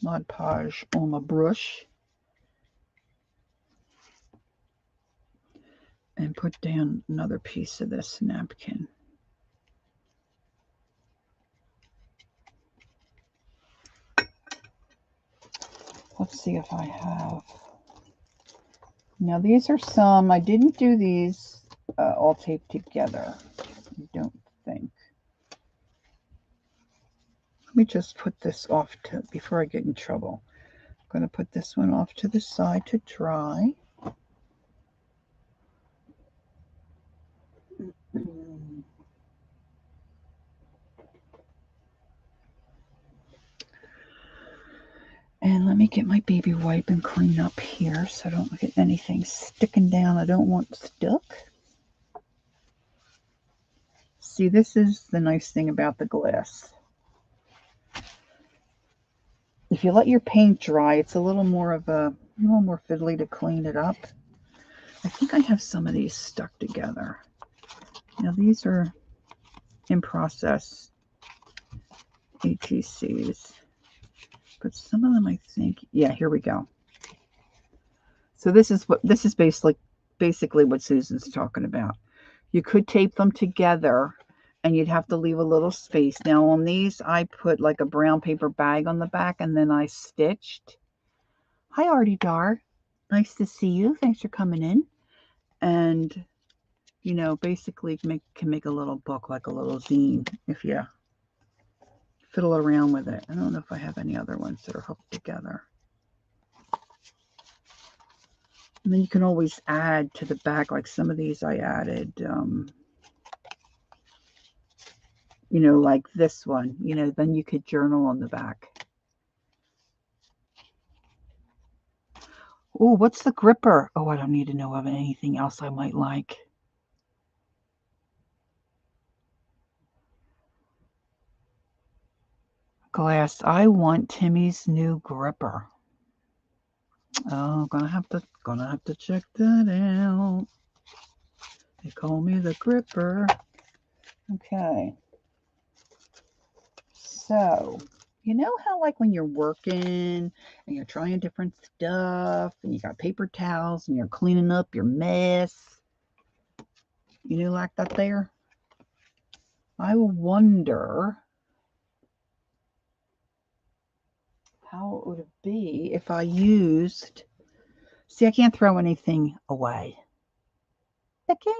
Mod Podge on my brush and put down another piece of this napkin. Let's see if I have. Now these are some, I didn't do these all taped together, I don't think. Let me just put this off to, before I get in trouble. I'm going to put this one off to the side to dry. And let me get my baby wipe and clean up here so I don't get anything sticking down I don't want stuck. See, this is the nice thing about the glass. If you let your paint dry, it's a little more fiddly to clean it up. I think I have some of these stuck together. Now these are in process ATCs. But some of them I think, yeah, here we go. So this is basically what Susan's talking about. You could tape them together and you'd have to leave a little space. Now on these, I put like a brown paper bag on the back and then I stitched. Hi, Artie Dar. Nice to see you. Thanks for coming in. And, you know, basically can make a little book, like a little zine if you fiddle around with it. I don't know if I have any other ones that are hooked together. And then you can always add to the back, like some of these I added, you know, like this one, you know, then you could journal on the back. Oh, what's the gripper? Oh, I don't need to know of anything else I might like. Glass, I want Timmy's new gripper. Oh, gonna have to check that out. They call me the gripper. Okay. So, you know how like when you're working and you're trying different stuff and you got paper towels and you're cleaning up your mess? You know, like that there? I wonder how would it be if I used, see, I can't throw anything away. Okay.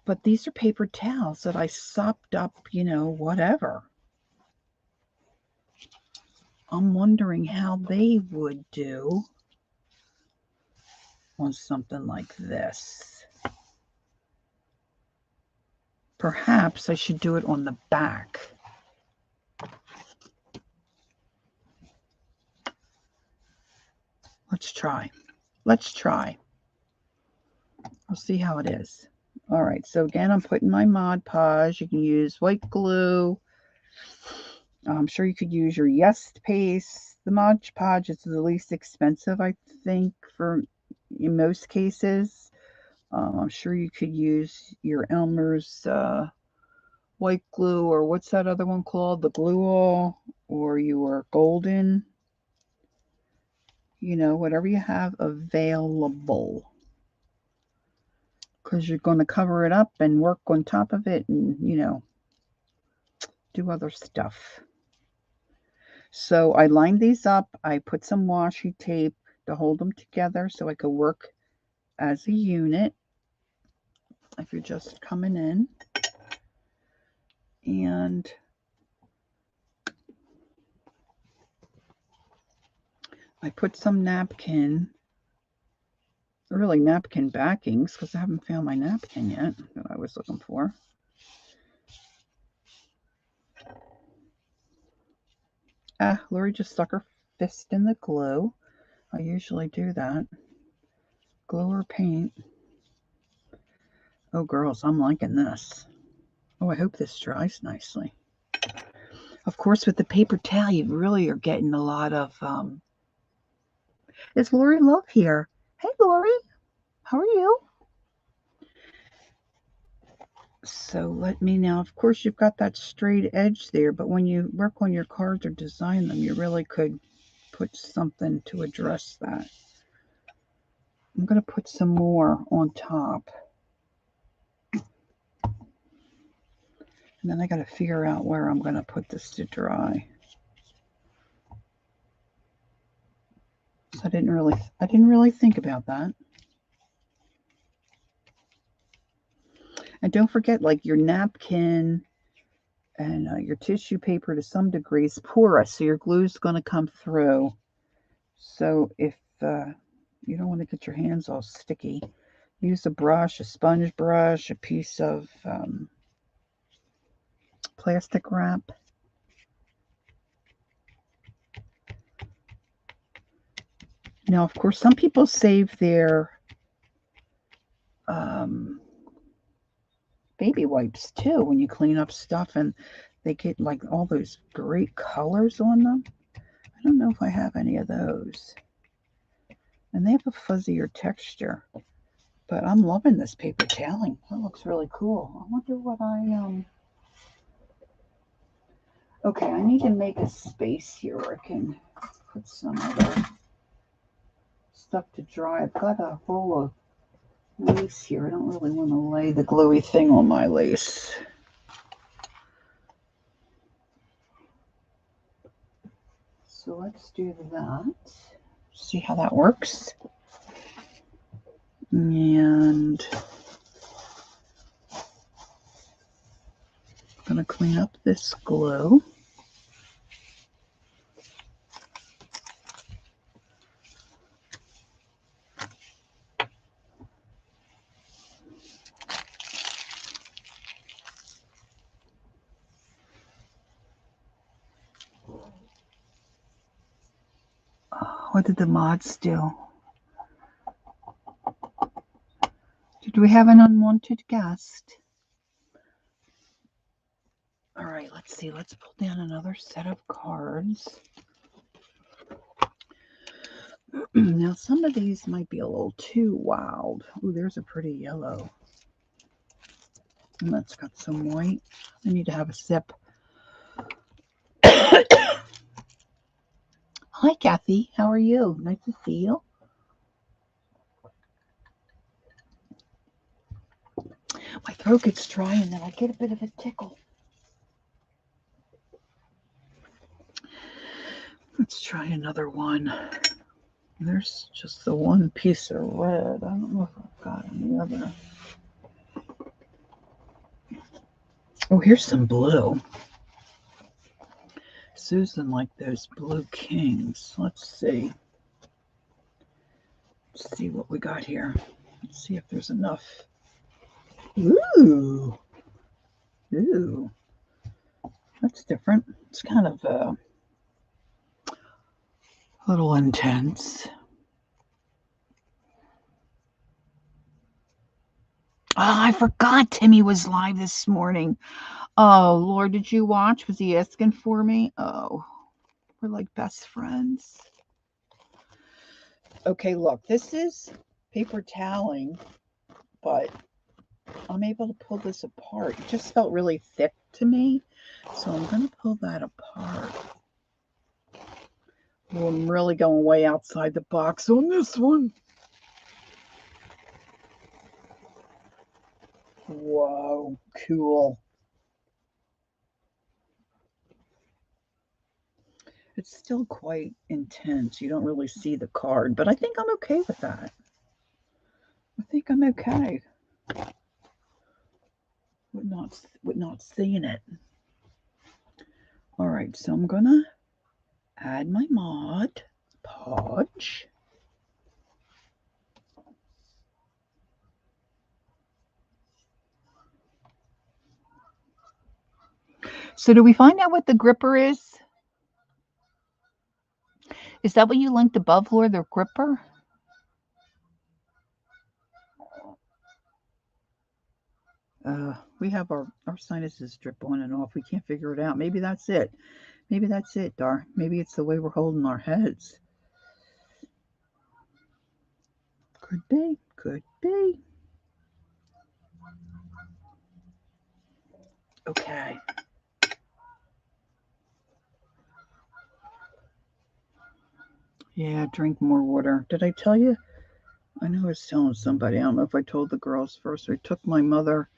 But these are paper towels that I sopped up, you know, whatever. I'm wondering how they would do on something like this. Perhaps I should do it on the back. Let's try. Let's try. We'll see how it is. All right, so again, I'm putting my Mod Podge. You can use white glue. I'm sure you could use your Yes paste. The Mod Podge is the least expensive, I think, in most cases. I'm sure you could use your Elmer's white glue, or what's that other one called? The Glue-All, or your Golden. You know, whatever you have available. Because you're going to cover it up and work on top of it and, you know, do other stuff. So I lined these up. I put some washi tape to hold them together so I could work as a unit if you're just coming in. And I put some napkin backings, because I haven't found my napkin yet that I was looking for. Lori just stuck her fist in the glue. I usually do that. Glue or paint. Oh, girls, I'm liking this. Oh, I hope this dries nicely. Of course, with the paper towel, you really are getting a lot of... Is Lori Love here? Hey, Lori. How are you? So let me now, of course, you've got that straight edge there, but when you work on your cards or design them, you really could put something to address that. I'm going to put some more on top. And then I got to figure out where I'm going to put this to dry. So I didn't really think about that. And don't forget, like, your napkin and your tissue paper to some degree is porous, so your glue is going to come through. So if you don't want to get your hands all sticky, use a brush, a sponge brush, a piece of plastic wrap. Now, of course, some people save their baby wipes too when you clean up stuff, and they get like all those great colors on them. I don't know if I have any of those. And they have a fuzzier texture. But I'm loving this paper toweling. That looks really cool. I wonder what okay, I need to make a space here where I can put some other stuff to dry. I've got a roll of lace here. I don't really want to lay the gluey thing on my lace. So let's do that. See how that works. And I'm going to clean up this glue. What did the mods do? Did we have an unwanted guest? All right, let's see. Let's pull down another set of cards. Now, some of these might be a little too wild. Ooh, there's a pretty yellow. And that's got some white. I need to have a sip. Hi, Kathy. How are you? Nice to see you. My throat gets dry and then I get a bit of a tickle. Let's try another one. There's just the one piece of red. I don't know if I've got any other. Oh, here's some blue. Susan liked those blue kings. Let's see. Let's see what we got here. Let's see if there's enough. Ooh. Ooh. That's different. It's kind of a little intense. Oh, I forgot Timmy was live this morning. Oh, Lord, did you watch? Was he asking for me? Oh, we're like best friends. Okay, look, this is paper toweling, but I'm able to pull this apart. It just felt really thick to me, so I'm going to pull that apart. Well, I'm really going way outside the box on this one. Whoa, cool. It's still quite intense. You don't really see the card, but I think I'm okay with that. I think I'm okay with not seeing it. All right, so I'm gonna add my Mod Podge. So do we find out what the gripper is? Is that what you linked above, Laura, the gripper? We have our sinuses drip on and off. We can't figure it out. Maybe that's it. Maybe that's it, Dar. Maybe it's the way we're holding our heads. Could be. Could be. Okay. Yeah, drink more water. Did I tell you? I know I was telling somebody. I don't know if I told the girls first. I took my mother.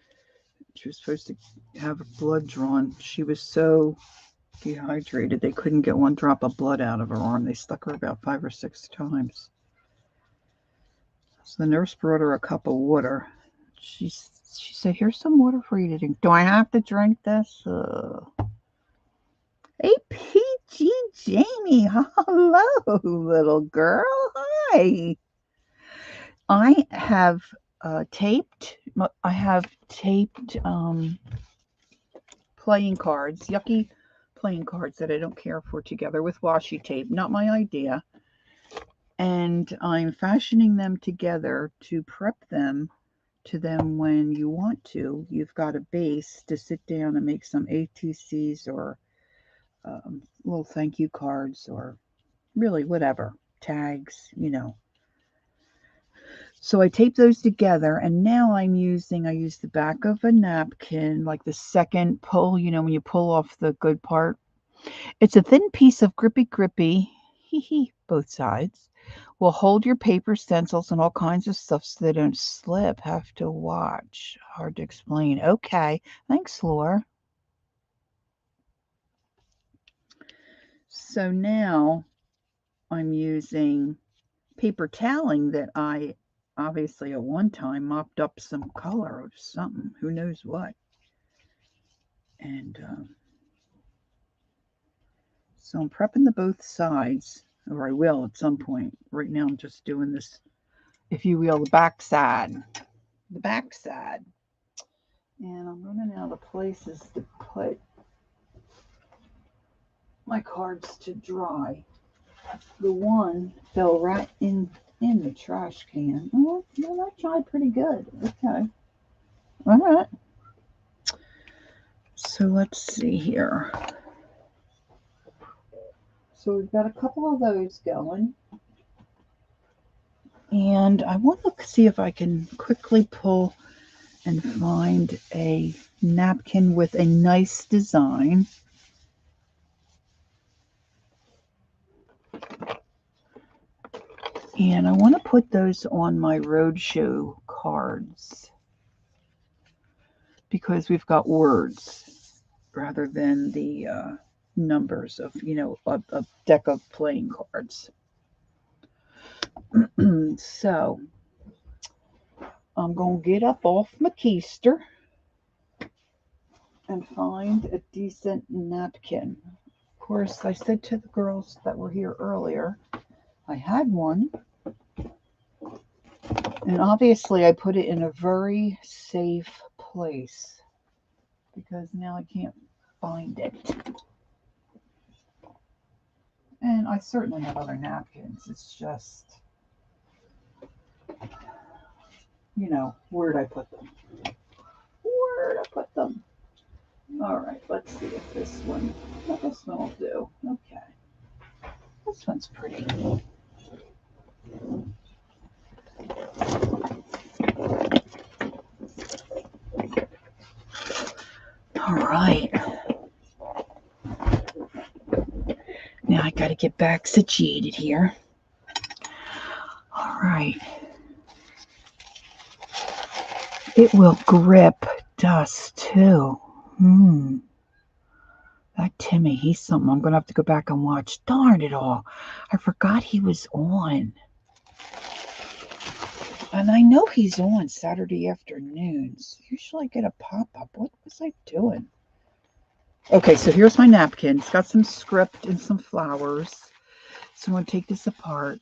She was supposed to have blood drawn. She was so dehydrated they couldn't get one drop of blood out of her arm. They stuck her about 5 or 6 times. So the nurse brought her a cup of water. She said, "Here's some water for you to drink." Do I have to drink this? Hey, PG Jamie. Hello, little girl. Hi. I have taped playing cards, yucky playing cards that I don't care for together with washi tape. Not my idea. And I'm fashioning them together to prep them to them when you want to. You've got a base to sit down and make some ATCs or little thank you cards or really whatever, tags, you know. So I tape those together, and now I use the back of a napkin, like the second pull, you know, when you pull off the good part. It's a thin piece of grippy, both sides. Will hold your paper, stencils, and all kinds of stuff so they don't slip. Have to watch. Hard to explain. Okay. Thanks, Laura. So now I'm using paper toweling that I obviously at one time mopped up some color of something. Who knows what. And so I'm prepping the both sides, or I will at some point. Right now I'm just doing this, if you will, the back side. The back side. And I'm running out of places to put my cards to dry. The one fell right in the trash can. Oh, well, that dried pretty good. Okay. All right. So let's see here. So we've got a couple of those going. And I want to see if I can quickly pull and find a napkin with a nice design. And I want to put those on my roadshow cards because we've got words rather than the numbers of, a deck of playing cards. So I'm going to get up off my keister and find a decent napkin. Of course, I said to the girls that were here earlier, I had one. And obviously I put it in a very safe place because now I can't find it. And I certainly have other napkins. It's just, where'd I put them? Where'd I put them? All right, let's see if this one will do. Okay. This one's pretty. All right. Now I got to get back situated here. All right. It will grip dust too. That Timmy, he's something. I'm going to have to go back and watch. Darn it all. I forgot he was on. And I know he's on Saturday afternoons. Usually I get a pop-up. What was I doing? Okay, so here's my napkin. It's got some script and some flowers. So I'm going to take this apart.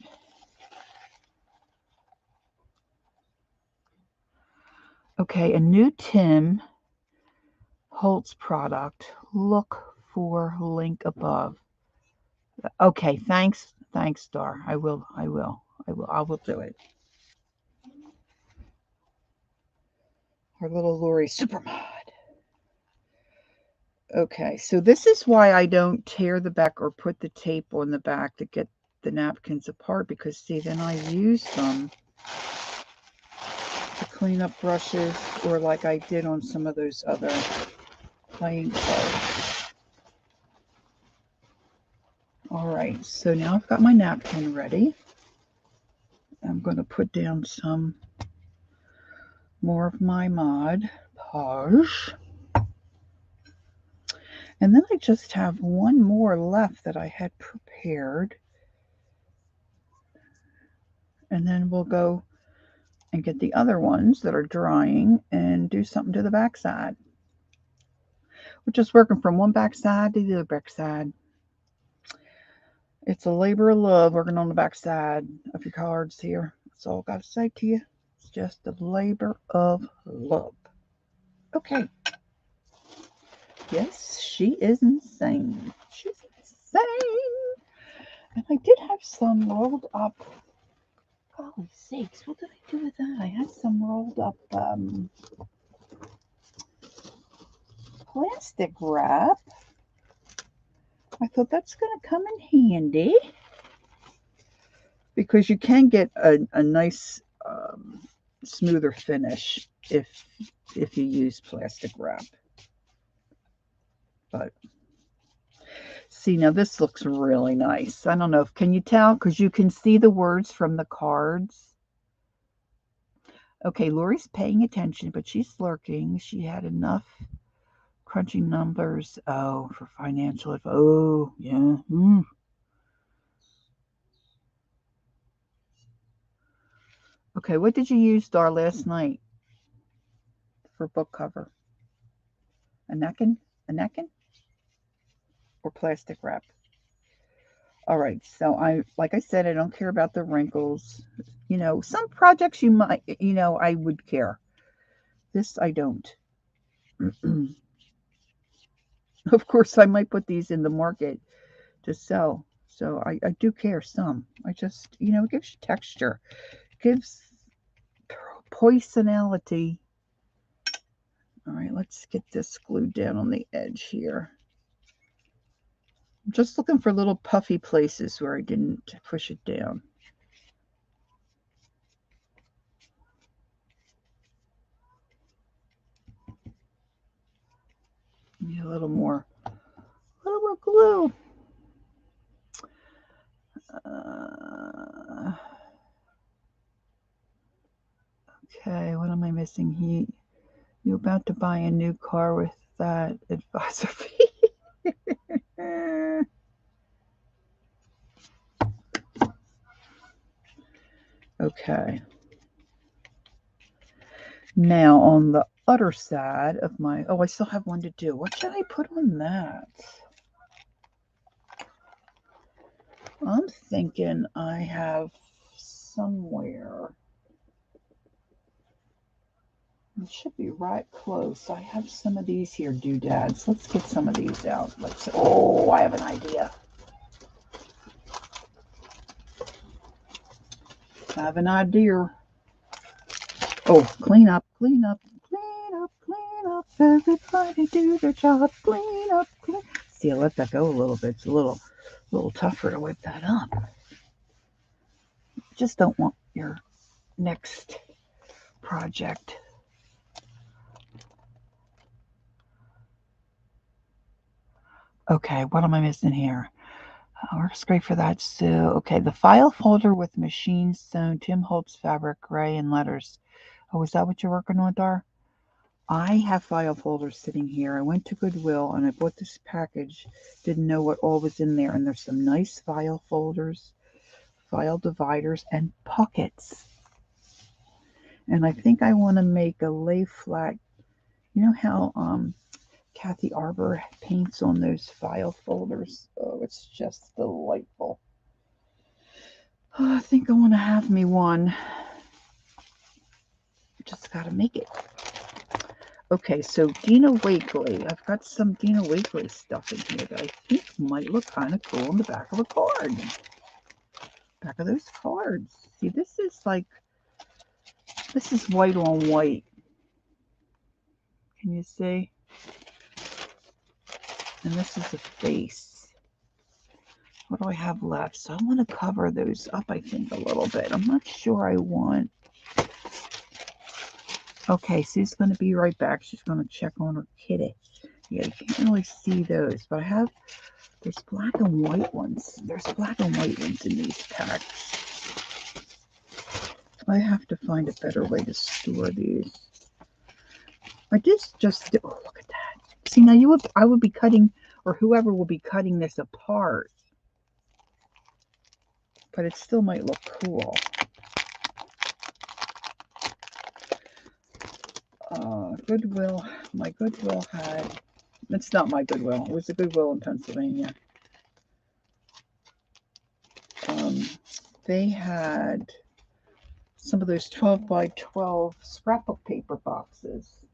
Okay, a new Tim Holtz product. Look for link above. Okay, thanks, Star. I will do it. Our little Lori Supermod. Okay, so this is why I don't tear the back or put the tape on the back to get the napkins apart, because see, then I use them to clean up brushes, or like I did on some of those other playing cards. All right, so now I've got my napkin ready. I'm going to put down some more of my Mod Podge. And then I just have one more left that I had prepared. And then we'll go and get the other ones that are drying and do something to the backside. We're just working from one backside to the other backside. It's a labor of love working on the backside of your cards here. That's all I got to say to you. It's just a labor of love. Okay. Yes, she is insane. She's insane. And I did have some rolled up. Golly sakes, what did I do with that? I had some rolled up plastic wrap. I thought that's going to come in handy because you can get a nice smoother finish if you use plastic wrap. But see, now this looks really nice. I don't know if, can you tell? Because you can see the words from the cards. Okay, Lori's paying attention, but she's lurking. She had enough crunching numbers. Oh, for financial advice. Oh, yeah. Okay, what did you use, Dar, last night for book cover? A napkin? A napkin? Or plastic wrap? All right, so like I said, I don't care about the wrinkles. Some projects you might, I would care. This I don't. Of course, I might put these in the market to sell. So I do care some. I just, it gives you texture. It gives personality. All right, let's get this glued down on the edge here. I'm just looking for little puffy places where I didn't push it down. Need a little more glue. Okay, what am I missing? You're about to buy a new car with that advisor fee. Okay. Now on the other side of my, oh, I still have one to do. What should I put on that? I'm thinking I have somewhere. It should be right close. I have some of these here doodads. Let's get some of these out. Let's. Oh, I have an idea. I have an idea. Oh, clean up, clean up, clean up, clean up. Everybody do their job. Clean up, clean. See, I let that go a little bit. It's a little tougher to whip that up. Just don't want your next project. Okay, what am I missing here? Works great for that. So, okay, the file folder with machine sewn Tim Holtz fabric, gray, and letters. Oh, is that what you're working on, Dar? I have file folders sitting here. I went to Goodwill and I bought this package. Didn't know what all was in there. And there's some nice file folders, file dividers, and pockets. And I think I want to make a lay flat. You know how Kathy Arbor paints on those file folders? Oh, it's just delightful. Oh, I think I want to have me one. Just got to make it. Okay, so Dina Wakley. I've got some Dina Wakley stuff in here that I think might look kind of cool on the back of a card. Back of those cards. See, this is white on white. Can you see? And this is a face. What do I have left? So I want to cover those up, I think, a little bit. I'm not sure I want. Okay, Sue's going to be right back. She's going to check on her kitty. Yeah, you can't really see those, but there's black and white ones. There's black and white ones in these packs. I have to find a better way to store these. I just oh, look at that. See, now I would be cutting, or whoever will be cutting this apart, but it still might look cool. Goodwill, my Goodwill had, it's not my Goodwill, it was a Goodwill in Pennsylvania. They had some of those 12 by 12 scrapbook paper boxes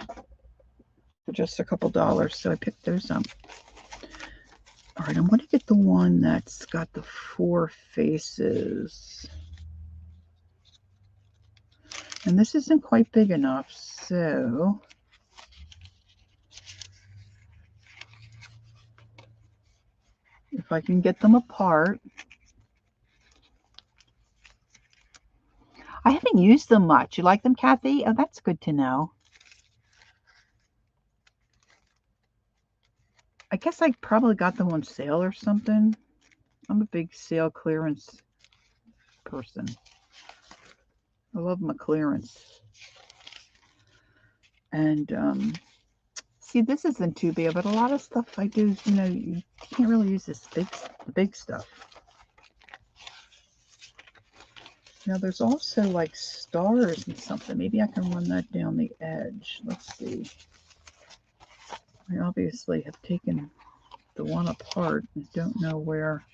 for just a couple dollars, so I picked those up. All right, I'm going to get the one that's got the 4 faces. And this isn't quite big enough, so if I can get them apart. I haven't used them much. You like them, Kathy? Oh, that's good to know. I guess I probably got them on sale or something. I'm a big sale clearance person. I love my clearance. And see, this isn't too big, but a lot of stuff I do, you can't really use this big stuff. Now there's also like stars and something. Maybe I can run that down the edge. Let's see. I obviously have taken the one apart and don't know where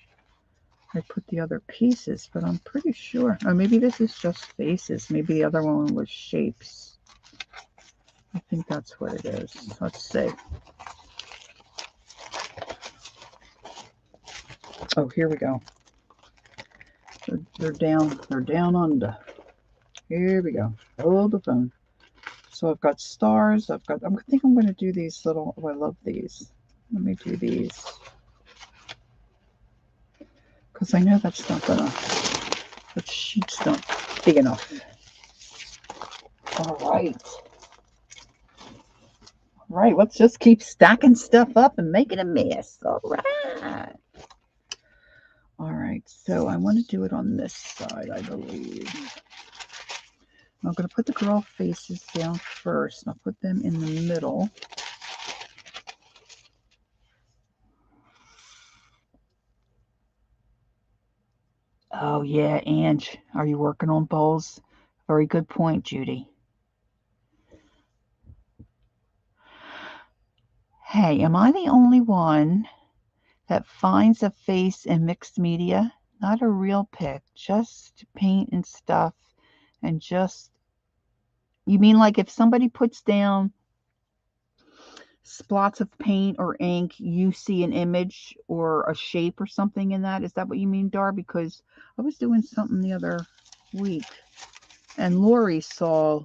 I put the other pieces, but I'm pretty sure. Oh, maybe this is just faces. Maybe the other one was shapes. I think that's what it is. Let's see. Oh, here we go. They're down under. Here we go. Hold the phone. So I've got stars. I think I'm going to do these little. Oh, I love these. Let me do these. Because I know that's not gonna. That sheet's not big enough. All right. All right. Let's just keep stacking stuff up and making a mess. All right. All right. So I want to do it on this side, I believe. I'm going to put the girl faces down first, and I'll put them in the middle. Oh, yeah, Ange. Are you working on bowls? Very good point, Judy. Hey, am I the only one that finds a face in mixed media? Not a real pic, just paint and stuff. And just, you mean like if somebody puts down splots of paint or ink, you see an image or a shape or something in that? Is that what you mean, Dar? Because I was doing something the other week and Lori saw,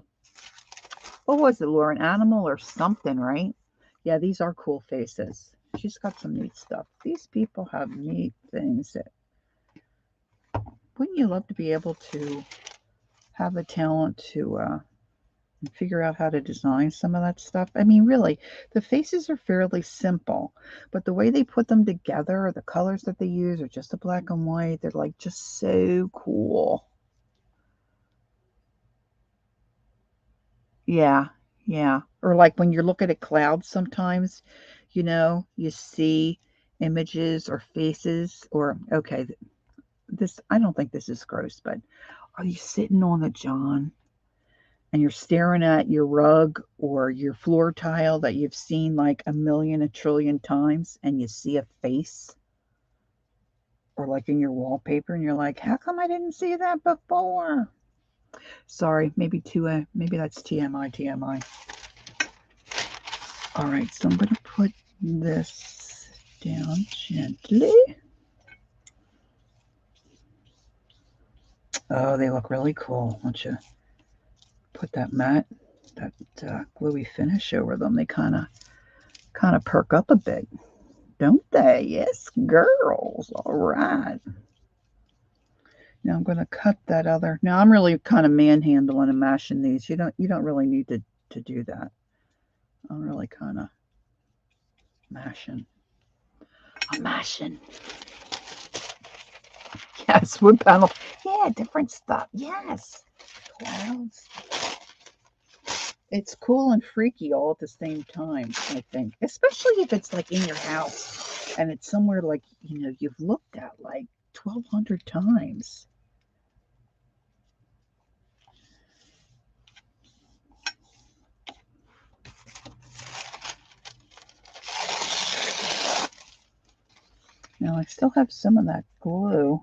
what was it, Laura? An animal or something, right? Yeah, these are cool faces. She's got some neat stuff. These people have neat things. Wouldn't you love to be able to have the talent to figure out how to design some of that stuff? I mean, really, the faces are fairly simple, but the way they put them together, the colors that they use are just a black and white. They're like just so cool. Yeah, yeah. Or like when you're looking at clouds sometimes, you see images or faces or okay, this I don't think this is gross, but are you sitting on a john and you're staring at your rug or your floor tile that you've seen like a million, a trillion times and you see a face or like in your wallpaper and you're like, how come I didn't see that before? Sorry, maybe that's TMI, TMI. All right, so I'm going to put this down gently. Oh, they look really cool. Why don't you put that matte, that gluey finish over them? They kind of perk up a bit, don't they? Yes, girls. All right. Now I'm going to cut that other. Now I'm really kind of manhandling and mashing these. You don't really need to do that. I'm really kind of mashing. I'm mashing. Yes, wood panel. Yeah, different stuff. Yes. Clouds. It's cool and freaky all at the same time, I think. Especially if it's like in your house and it's somewhere like, you've looked at like 1,200 times. Now I still have some of that glue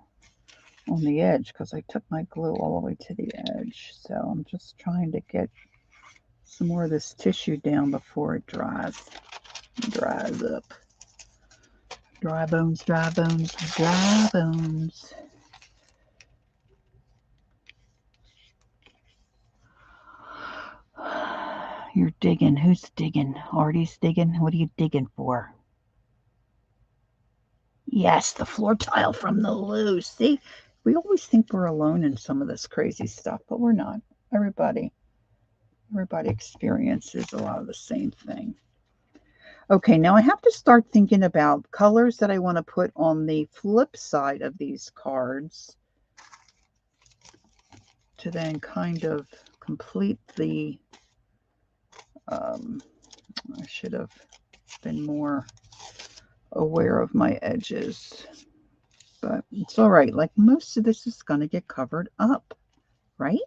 on the edge because I took my glue all the way to the edge. So I'm just trying to get some more of this tissue down before it dries up. Dry bones, dry bones, dry bones. You're digging. Who's digging? Artie's digging? What are you digging for? Yes, the floor tile from the loo. See, we always think we're alone in some of this crazy stuff, but we're not. Everybody experiences a lot of the same thing. Okay, now I have to start thinking about colors that I want to put on the flip side of these cards to then kind of complete the, I should have been more aware of my edges, but it's all right. Like most of this is going to get covered up, right?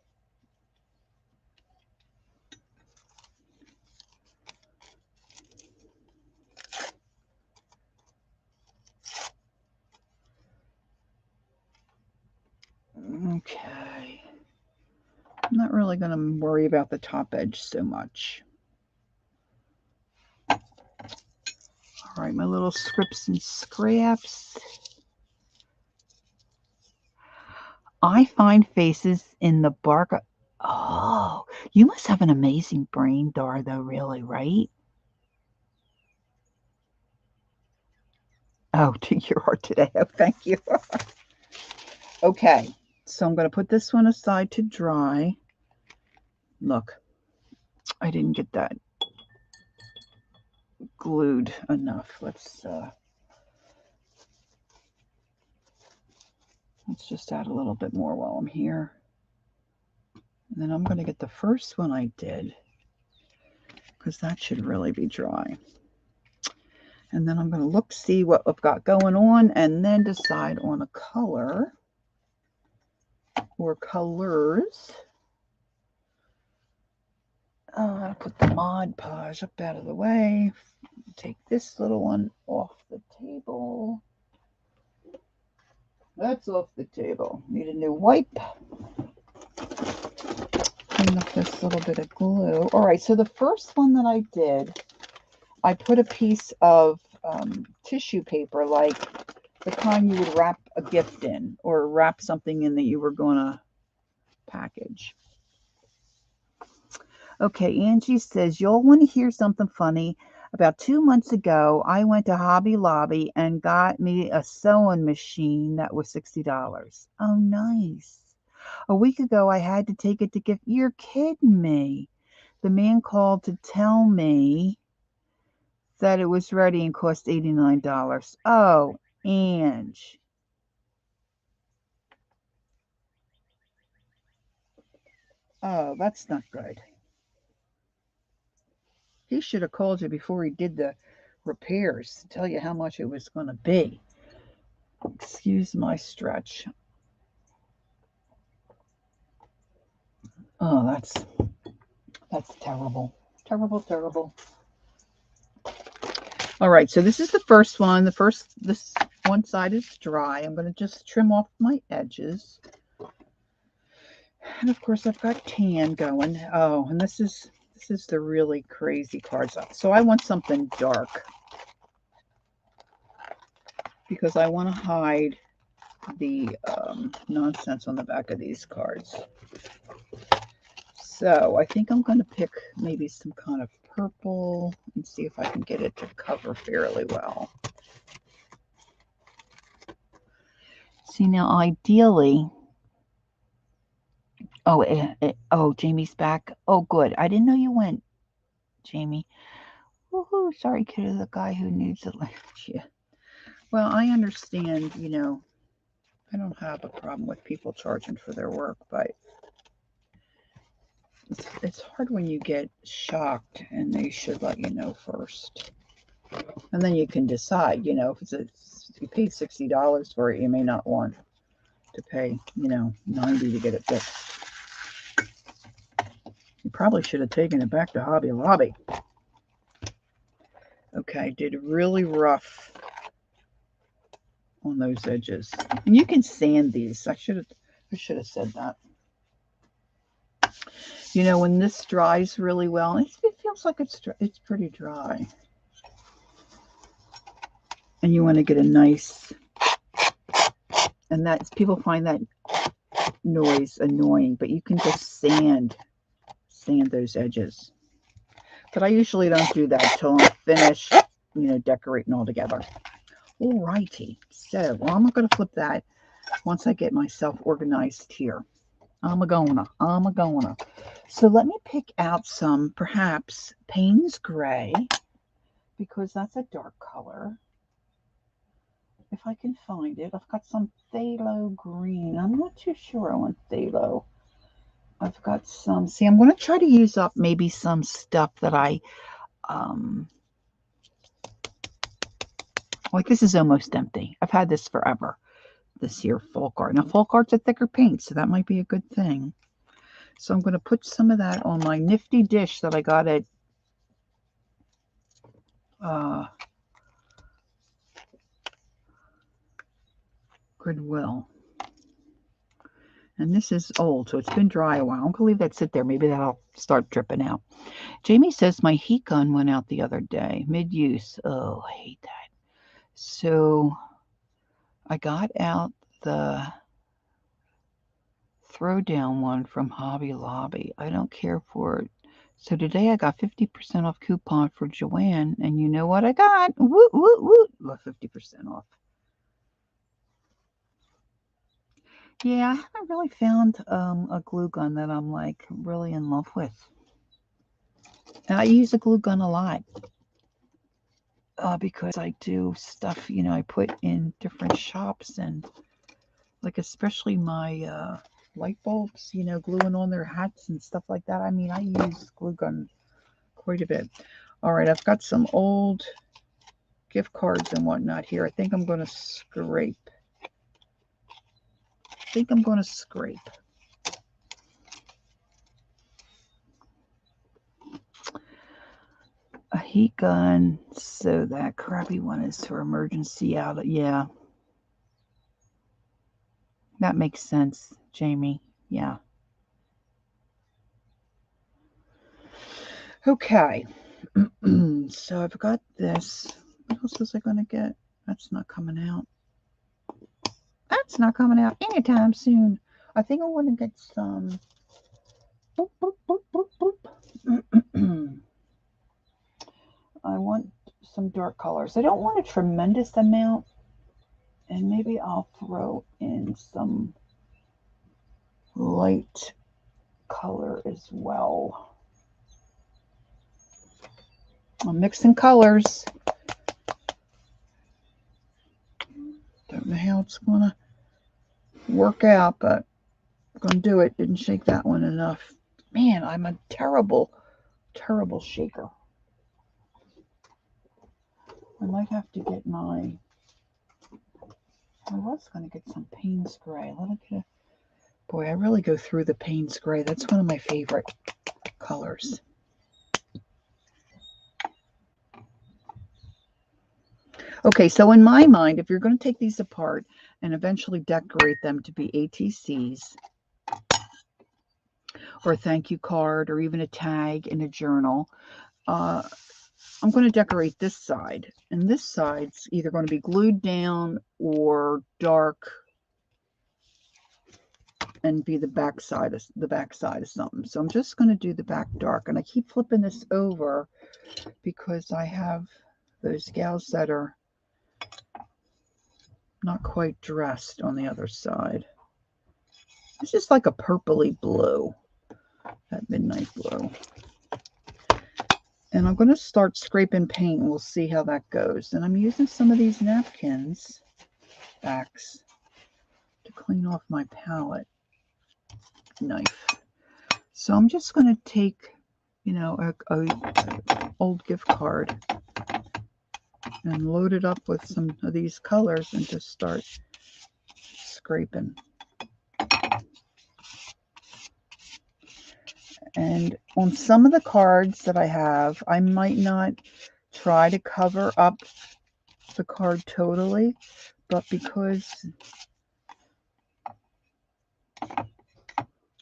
Okay. I'm not really going to worry about the top edge so much. All right, my little scripts and scraps. I find faces in the bark. Oh, you must have an amazing brain, Dar, though, really, right? Oh, to your art today. Oh, thank you. Okay, so I'm going to put this one aside to dry. Look, I didn't get that glued enough. Let's just add a little bit more while I'm here. And then I'm going to get the first one I did because that should really be dry. And then I'm going to see what I've got going on and then decide on a color. or colors. I'll put the Mod Podge up out of the way. Take this little one off the table. That's off the table. Need a new wipe. Clean up this little bit of glue. All right, so the first one that I did, I put a piece of tissue paper, like the kind you would wrap a gift in or wrap something in that you were going to package. Okay, Angie says, you'll want to hear something funny. About 2 months ago, I went to Hobby Lobby and got me a sewing machine that was $60. Oh, nice. A week ago, I had to take it to gift. You're kidding me. The man called to tell me that it was ready and cost $89. Oh, Ange. Oh, that's not good. He should have called you before he did the repairs to tell you how much it was going to be. Excuse my stretch. Oh, that's terrible. Terrible, terrible. All right, so this is the first one. This one side is dry. I'm going to just trim off my edges. And of course, I've got tan going. Oh, and this is the really crazy cards. So I want something dark because I want to hide the nonsense on the back of these cards. So I think I'm going to pick maybe some kind of purple and see if I can get it to cover fairly well. See, now ideally, oh, Jamie's back. Oh, good. I didn't know you went, Jamie. Woohoo! Sorry, kid, of the guy who needs it. Yeah. Well, I understand. I don't have a problem with people charging for their work, but it's hard when you get shocked, and they should let you know first, and then you can decide. If you paid $60 for it, you may not want to pay $90 to get it fixed. You probably should have taken it back to Hobby Lobby. Okay, did really rough on those edges, and you can sand these. I should have said that. When this dries really well, it feels like it's pretty dry, and you want to get a nice, and that's, people find that noise annoying, but you can just sand those edges. But I usually don't do that until I'm finished, decorating all together. All righty. So, I'm not going to flip that once I get myself organized here. I'm a gonna. So let me pick out some, perhaps, Payne's Gray, because that's a dark color. If I can find it. I've got some phthalo green. I'm not too sure I want phthalo. I've got some. See, I'm going to try to use up maybe some stuff that I, like this is almost empty. I've had this forever. This here folk art. Now, folk art's a thicker paint, so that might be a good thing. So I'm going to put some of that on my nifty dish that I got at Goodwill. And this is old, so it's been dry a while. I'm going to leave that sit there. Maybe that'll start dripping out. Jamie says my heat gun went out the other day, mid-use. Oh, I hate that. So I got out the throwdown one from Hobby Lobby. I don't care for it. So today I got 50% off coupon for Joanne, and you know what I got? Woot, woot, woot. 50% off. Yeah, I haven't really found a glue gun that I'm like really in love with. And I use a glue gun a lot because I do stuff, I put in different shops, and like especially my light bulbs, gluing on their hats and stuff like that. I mean, I use glue gun quite a bit. All right, I've got some old gift cards and whatnot here. I think I'm going to scrape. a heat gun, so that crappy one is for emergency out. Yeah, that makes sense, Jamie. Yeah. Okay. So I've got this. What else was I going to get? That's not coming out. That's not coming out anytime soon. I think I want to get some. Boop, boop, boop, boop, boop. I want some dark colors. I don't want a tremendous amount. And maybe I'll throw in some light color as well. I'm mixing colors. Don't know how it's going to work out, but I'm going to do it. Didn't shake that one enough. Man, I'm a terrible, terrible shaker. I might have to get my... I was going to get some Payne's Gray. Let me get... Boy, I really go through the Payne's Gray. That's one of my favorite colors. Okay, so in my mind, if you're going to take these apart and eventually decorate them to be ATCs or a thank you card or even a tag in a journal, I'm going to decorate this side. And this side's either going to be glued down or dark and be the back side of something. So I'm just going to do the back dark. And I keep flipping this over because I have those gals that are not quite dressed on the other side. It's just like a purpley blue, that midnight blue. And I'm going to start scraping paint and we'll see how that goes. And I'm using some of these napkins backs to clean off my palette knife. So I'm just going to take, you know, a old gift card and load it up with some of these colors and just start scraping. And on some of the cards that I have, I might not try to cover up the card totally, but because I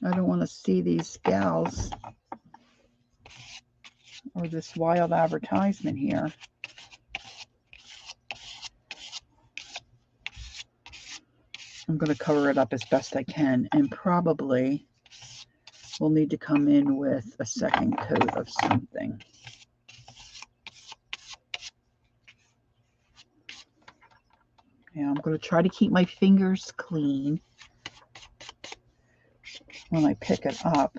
don't want to see these gals or this wild advertisement here, I'm going to cover it up as best I can, and probably will need to come in with a second coat of something. Yeah, I'm going to try to keep my fingers clean when I pick it up.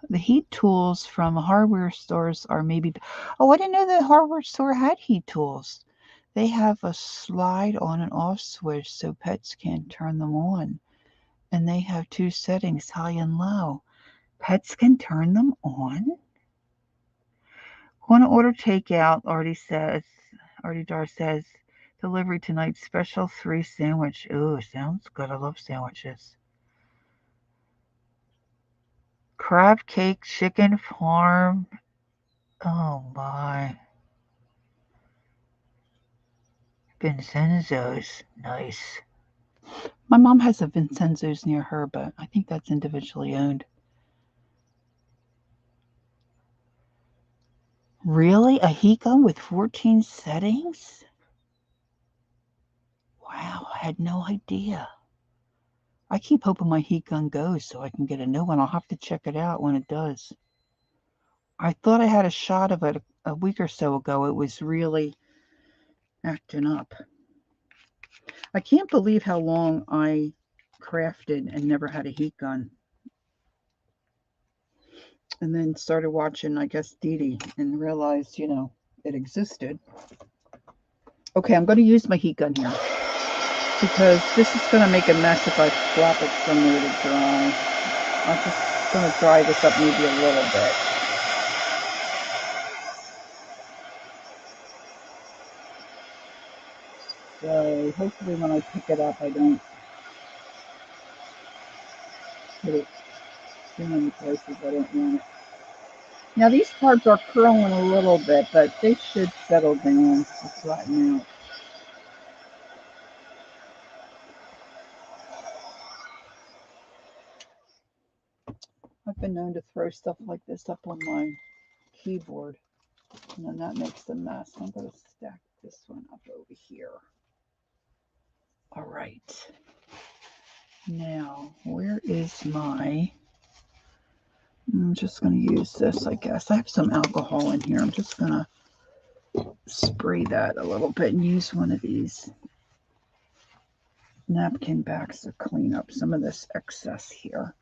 The heat tools from hardware stores are maybe... Oh, I didn't know the hardware store had heat tools. They have a slide on and off switch so pets can't turn them on. And they have two settings, high and low. Pets can turn them on? Want to order takeout, Artie Dar says, delivery tonight, special 3 sandwich. Ooh, sounds good. I love sandwiches. Crab cake, chicken farm. Oh my. Vincenzo's. Nice. My mom has a Vincenzo's near her, but I think that's individually owned. Really? A heat gun with 14 settings? Wow, I had no idea. I keep hoping my heat gun goes so I can get a new one. I'll have to check it out when it does. I thought I had a shot of it a week or so ago. It was really acting up. I can't believe how long I crafted and never had a heat gun. And then started watching, I guess, Dee Dee and realized, you know, it existed. Okay, I'm going to use my heat gun here because this is going to make a mess if I flop it somewhere to dry. I'm just going to dry this up maybe a little bit. So hopefully when I pick it up, I don't put it too many places I don't want it. Now these cards are curling a little bit, but they should settle down to flatten out. I've been known to throw stuff like this up on my keyboard, and then that makes a mess. I'm going to stack this one up over here. All right. Now, where is my... I'm just going to use this, I guess. I have some alcohol in here. I'm just going to spray that a little bit and use one of these napkin backs to clean up some of this excess here.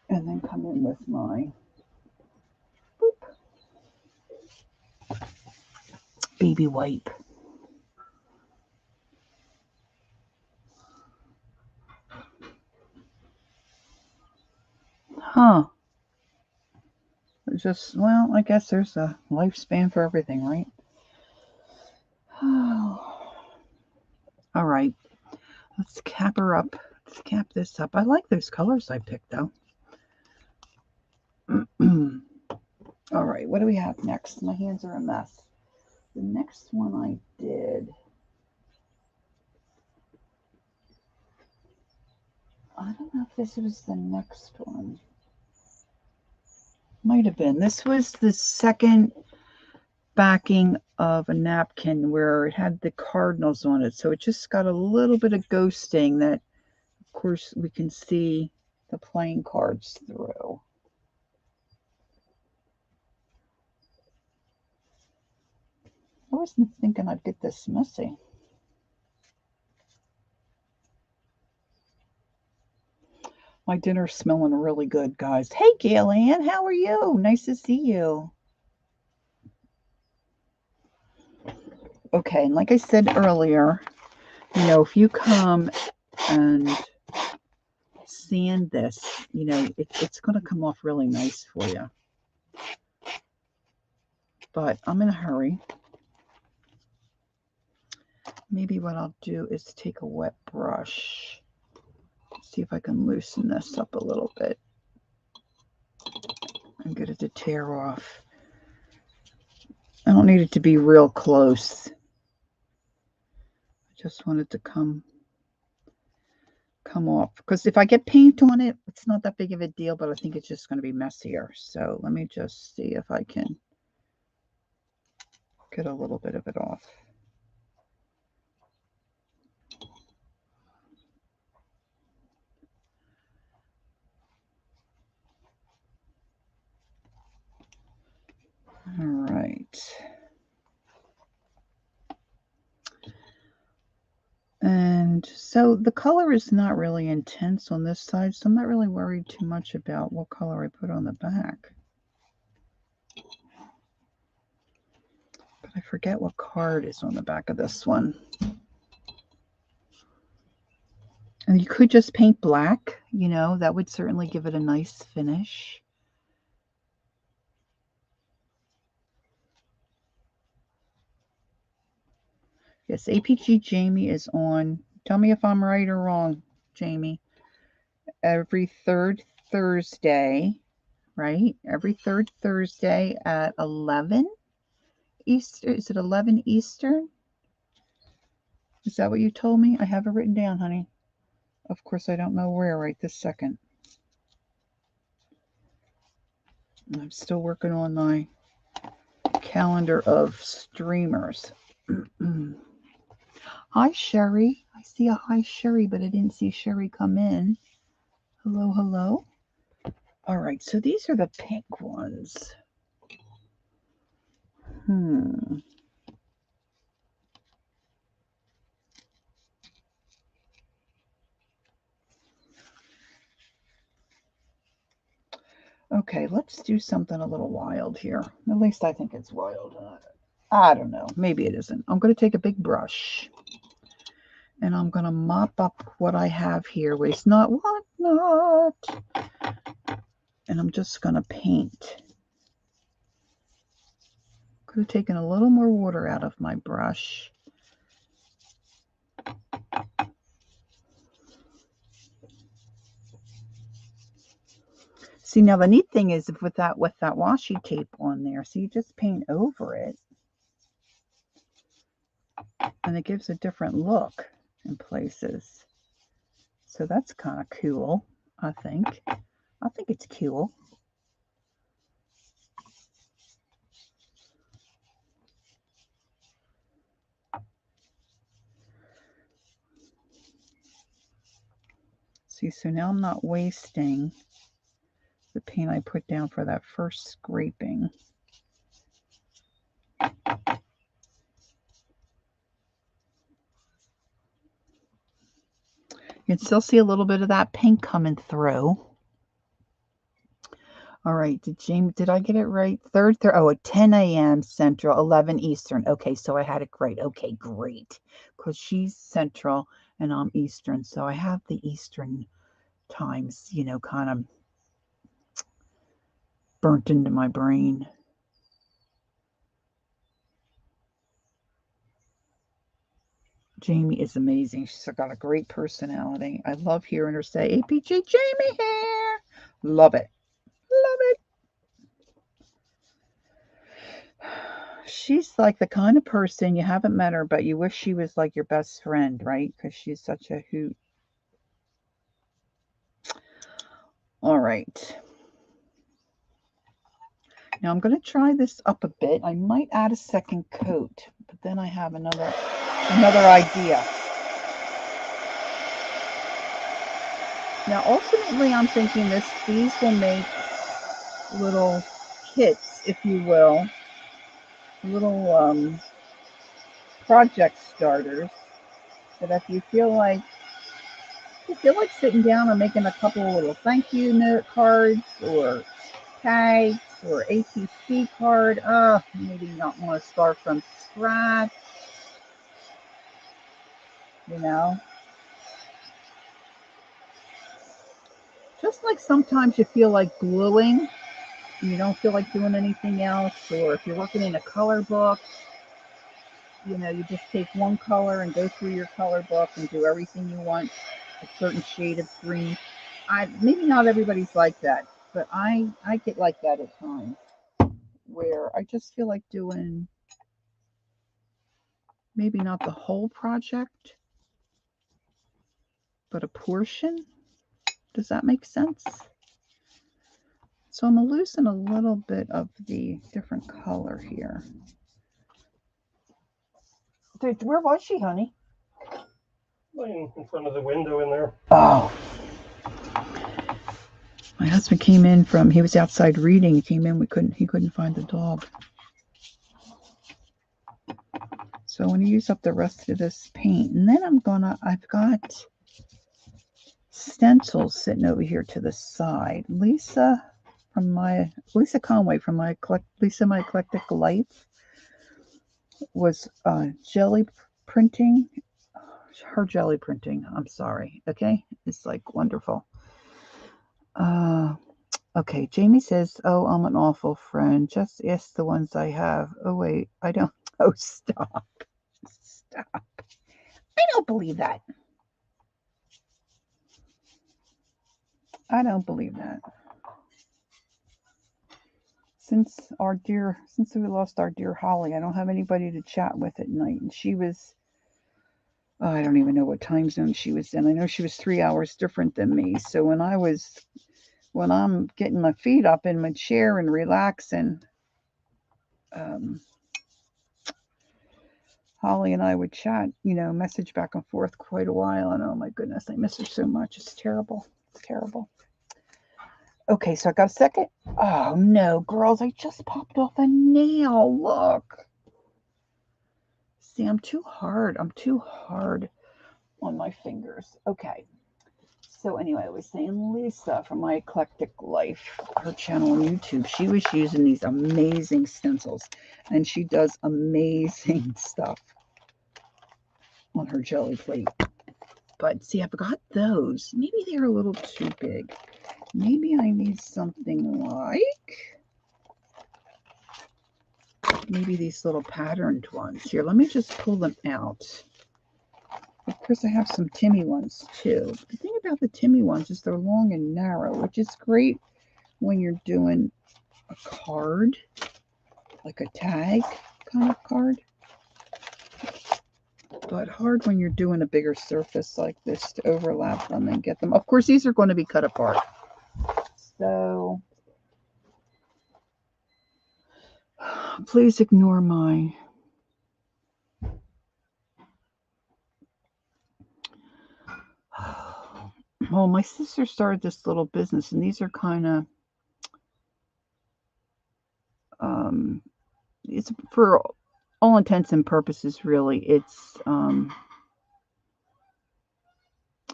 And then come in with my baby wipe. Huh. It's just, well, I guess there's a lifespan for everything, right? Oh. All right. Let's cap her up. Let's cap this up. I like those colors I picked, though. All right. What do we have next? My hands are a mess. The next one I did... I don't know if this was the next one. Might have been. This was the second backing of a napkin where it had the cardinals on it. So it just got a little bit of ghosting that, of course, we can see the playing cards through. I wasn't thinking I'd get this messy. My dinner's smelling really good, guys. Hey, Gail Ann, how are you? Nice to see you. Okay, and like I said earlier, you know, if you come and sand this, you know, it's going to come off really nice for you. But I'm in a hurry. Maybe what I'll do is take a wet brush. See if I can loosen this up a little bit and get it to tear off. I don't need it to be real close. I just want it to come off. Because if I get paint on it, it's not that big of a deal, but I think it's just going to be messier. So let me just see if I can get a little bit of it off. All right. And so the color is not really intense on this side, so I'm not really worried too much about what color I put on the back. But I forget what card is on the back of this one. And you could just paint black, you know, that would certainly give it a nice finish. Yes, APG Jamie is on. Tell me if I'm right or wrong, Jamie. Every third Thursday, right? Every third Thursday at 11 Eastern. Is it 11 Eastern? Is that what you told me? I have it written down, honey. Of course, I don't know where right this second. I'm still working on my calendar of streamers. Hi, Sherry. I see a hi, Sherry, but I didn't see Sherry come in. Hello, hello. All right, so these are the pink ones. Okay, let's do something a little wild here. At least I think it's wild. I don't know. Maybe it isn't. I'm going to take a big brush. And I'm going to mop up what I have here. Waste not, want not. And I'm just going to paint. Could have taken a little more water out of my brush. See, now the neat thing is with that washi tape on there, so you just paint over it and it gives a different look in places. So that's kind of cool, I think. I think it's cool. See, so now I'm not wasting the paint I put down for that first scraping. You can still see a little bit of that pink coming through. All right, did I get it right? At 10 a.m. Central, 11 Eastern. Okay, so I had it right. Okay, great. Because she's Central and I'm Eastern, so I have the Eastern times, you know, kind of burnt into my brain. Jamie is amazing. She's got a great personality. I love hearing her say, APG Jamie here. Love it. Love it. She's like the kind of person you haven't met her, but you wish she was like your best friend, right? Because she's such a hoot. All right. Now I'm going to try this up a bit. I might add a second coat, but then I have another idea. Now, ultimately, I'm thinking these will make little kits, if you will, little project starters. That if you feel like sitting down and making a couple of little thank you note cards or tags or ATC card, maybe not want to start from scratch, you know. Just like sometimes you feel like gluing, you don't feel like doing anything else, or if you're working in a color book, you know, you just take one color and go through your color book and do everything you want, a certain shade of green. Maybe not everybody's like that, but I get like that at times, where I just feel like doing maybe not the whole project, but a portion. Does that make sense? So I'm losing a little bit of the different color here. Dude, where was she, honey? Laying in front of the window in there. Oh. My husband came in he was outside reading. He came in, he couldn't find the dog. So I'm going to use up the rest of this paint. And then I've got stencils sitting over here to the side. Lisa Conway from my Eclectic Life was jelly printing. Her jelly printing. I'm sorry. Okay. It's like wonderful. Okay. Jamie says, oh, I'm an awful friend. Just ask the ones I have. Oh, wait. I don't. Oh, stop. Stop. I don't believe that. I don't believe that. Since we lost our dear Holly, I don't have anybody to chat with at night. And she was, I don't even know what time zone she was in. I know she was 3 hours different than me. So when I'm getting my feet up in my chair and relaxing, Holly and I would chat, you know, message back and forth quite a while. And oh my goodness, I miss her so much. It's terrible. It's terrible. Okay, so I got a second. Oh no, girls, I just popped off a nail. Look. See, I'm too hard on my fingers. Okay. So anyway, I was saying Lisa from my Eclectic Life, her channel on YouTube, she was using these amazing stencils, and she does amazing stuff on her jelly plate. But see, I've got those. Maybe they're a little too big. Maybe I need something like maybe these little patterned ones. Here, let me just pull them out. Of course, I have some Timmy ones too. The thing about the Timmy ones is they're long and narrow, which is great when you're doing a card, like a tag kind of card, but hard when you're doing a bigger surface like this to overlap them and get them. Of course, these are going to be cut apart. So please ignore my well, my sister started this little business, and these are kind of it's for all intents and purposes, really. It's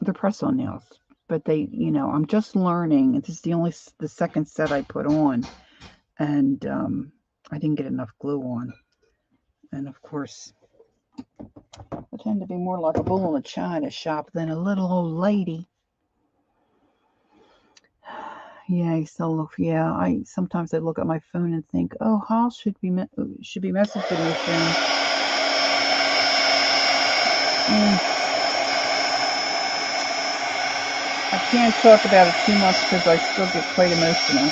they're press-on nails, but they, I'm just learning. This is the second set I put on, and I didn't get enough glue on, and of course, I tend to be more like a bull in a china shop than a little old lady. Yeah, so yeah, I sometimes I look at my phone and think, oh, Hal should be messaging me soon. I can't talk about it too much because I still get quite emotional.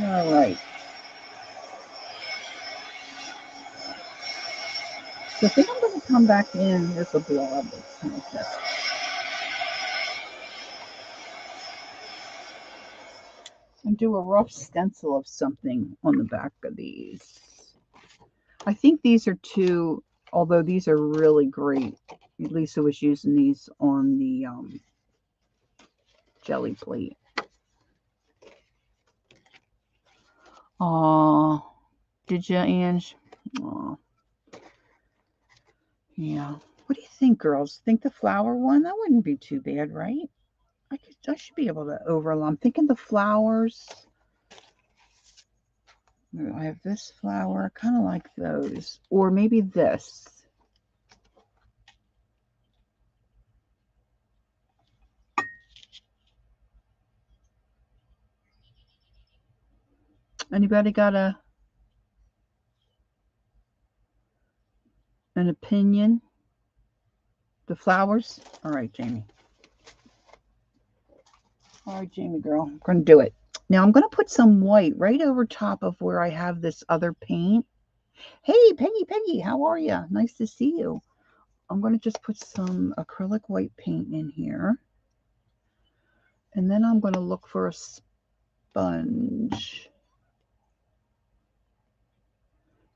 All right. So I think I'm going to come back in. This will be all of this. And do a rough stencil of something on the back of these. I think these are two, although these are really great. Lisa was using these on the jelly plate. Aw, did you, Ange? Aw. Yeah. What do you think, girls? Think the flower one? That wouldn't be too bad, right? I should be able to overlap. I'm thinking the flowers. I have this flower. I kind of like those. Or maybe this. Anybody got an opinion? The flowers? All right, Jamie. All right, Jamie girl. I'm going to do it. Now I'm going to put some white right over top of where I have this other paint. Hey, Peggy, how are you? Nice to see you. I'm going to just put some acrylic white paint in here. And then I'm going to look for a sponge.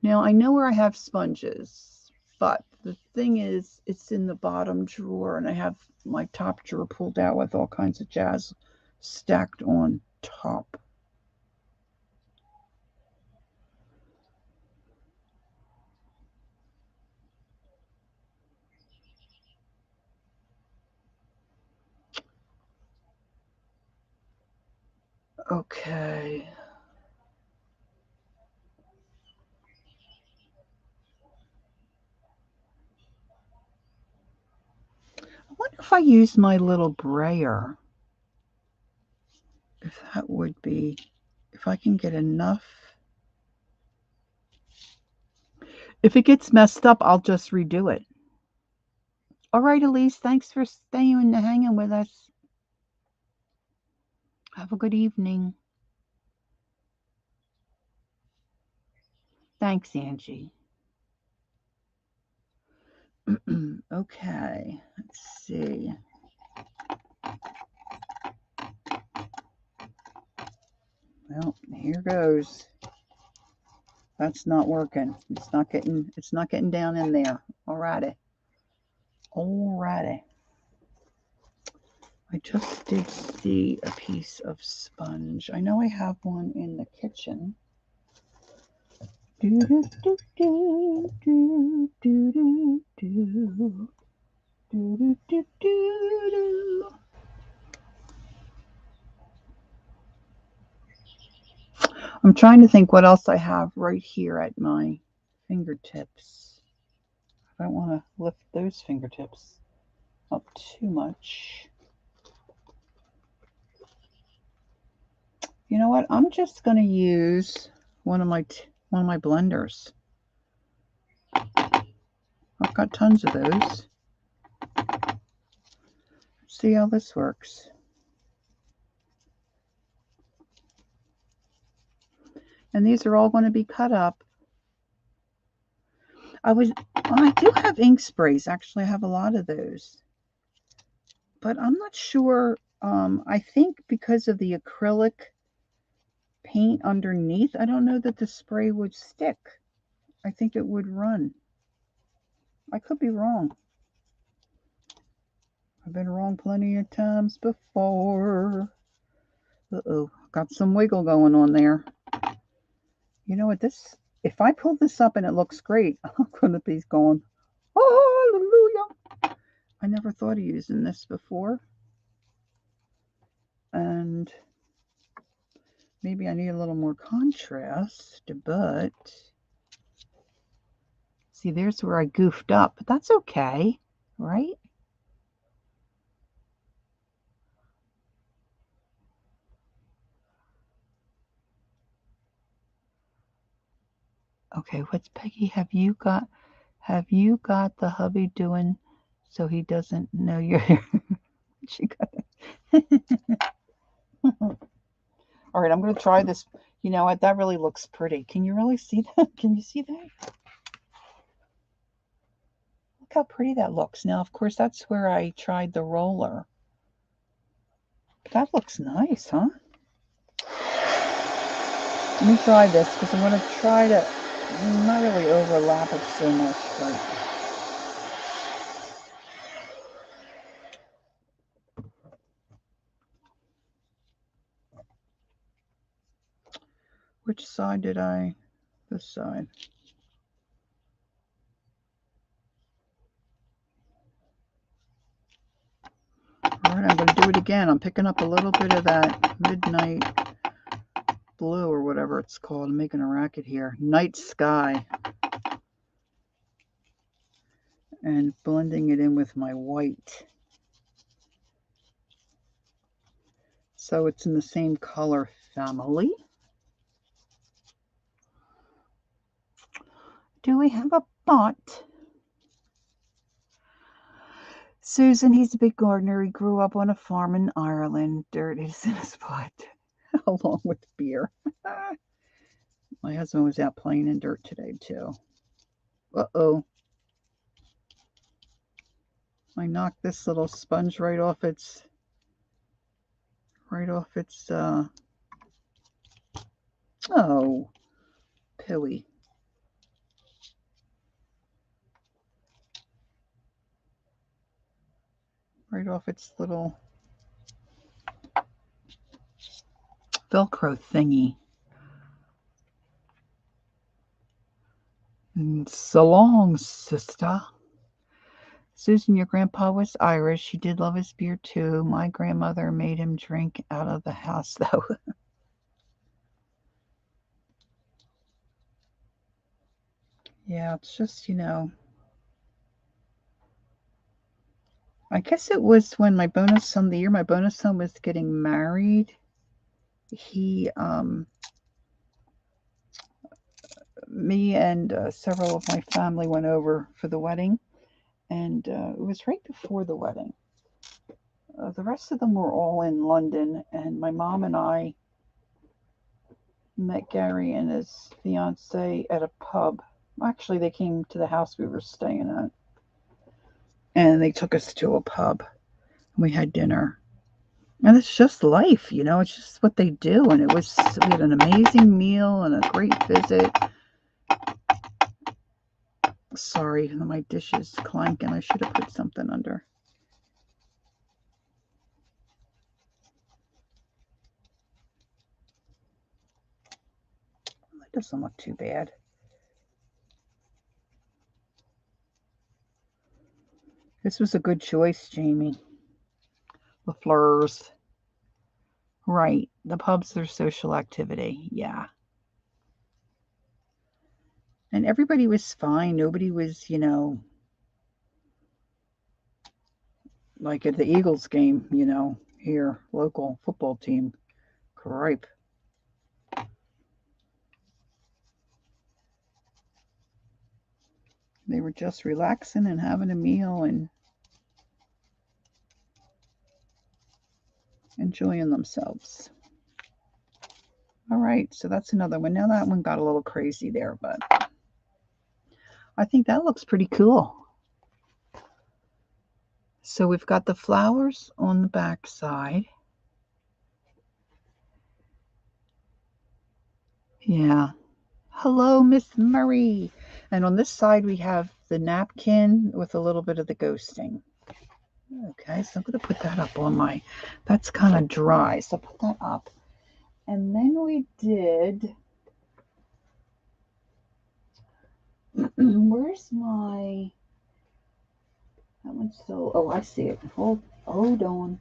Now I know where I have sponges, but the thing is, it's in the bottom drawer, and I have my top drawer pulled out with all kinds of jazz stacked on top. Okay. I wonder if I use my little brayer. If that would be, if I can get enough. If it gets messed up, I'll just redo it. All right, Elise, thanks for staying and hanging with us. Have a good evening. Thanks, Angie. Okay, let's see. Well, here goes. That's not working. It's not getting down in there. Alrighty. Alrighty. I just did see a piece of sponge. I know I have one in the kitchen. Do do do do do do do do do do do do. I'm trying to think what else I have right here at my fingertips. I don't want to lift those fingertips up too much. You know what? I'm just going to use one of my blenders. I've got tons of those. Let's see how this works. And these are all going to be cut up. I do have ink sprays. Actually, I have a lot of those. But I'm not sure. I think because of the acrylic paint underneath, I don't know that the spray would stick. I think it would run. I could be wrong. I've been wrong plenty of times before. Uh-oh, got some wiggle going on there. You know what, if I pull this up and it looks great, I'm going to be going, hallelujah. I never thought of using this before. And maybe I need a little more contrast, but see, there's where I goofed up, but that's okay, right? Okay, what's Peggy? Have you got the hubby doing so he doesn't know you're here? She got it. All right, I'm going to try this. You know what? That really looks pretty. Can you really see that? Can you see that? Look how pretty that looks. Now, of course, that's where I tried the roller. But that looks nice, huh? Let me try this because I'm going to try to not really overlap it so much, but which side did I? This side. All right, I'm going to do it again. I'm picking up a little bit of that midnight blue or whatever it's called. I'm making a racket here. Night sky. And blending it in with my white. So it's in the same color family. Do we have a bot? Susan, he's a big gardener. He grew up on a farm in Ireland. Dirt is in his blood, along with beer. My husband was out playing in dirt today, too. Uh-oh. I knocked this little sponge right off its, oh, pooey. Right off its little Velcro thingy. So long, sister. Susan, your grandpa was Irish. He did love his beer too. My grandmother made him drink out of the house, though. Yeah, it's just, I guess it was when the year my bonus son was getting married. Me and several of my family went over for the wedding, and it was right before the wedding. The rest of them were all in London, and my mom and I met Gary and his fiance at a pub. Actually, they came to the house we were staying at, and they took us to a pub. We had dinner, and it's just life, It's just what they do, and we had an amazing meal and a great visit. Sorry, my dish is clanking. I should have put something under. That doesn't look too bad. This was a good choice, Jamie. LaFleur's. Right. The pub's their social activity. Yeah. And everybody was fine. Nobody was, like at the Eagles game, here, local football team. Gripe. They were just relaxing and having a meal, and enjoying themselves. All right, so that's another one. Now that one got a little crazy there, but I think that looks pretty cool. So we've got the flowers on the back side. Yeah. Hello, Miss Murray. And on this side, we have the napkin with a little bit of the ghosting. Okay, so I'm going to put that up on my, that's kind of dry. So put that up. And then we did, where's my, that one's still, oh, I see it. Hold on.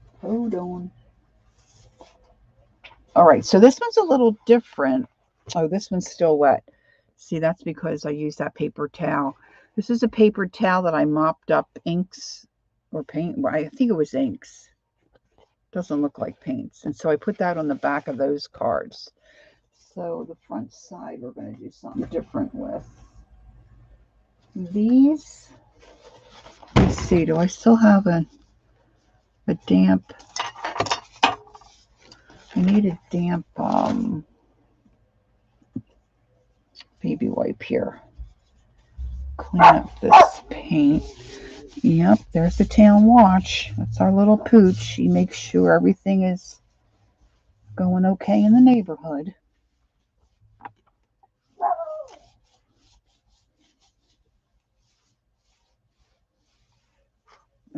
All right, so this one's a little different. Oh, this one's still wet. See, that's because I used that paper towel. This is a paper towel that I mopped up inks or paint. Well, I think it was inks. Doesn't look like paints. And so I put that on the back of those cards. So the front side we're going to do something different with. These, let's see, do I still have a damp, I need a damp baby wipe here. Clean up this paint. Yep, there's the town watch. That's our little pooch. She makes sure everything is going okay in the neighborhood.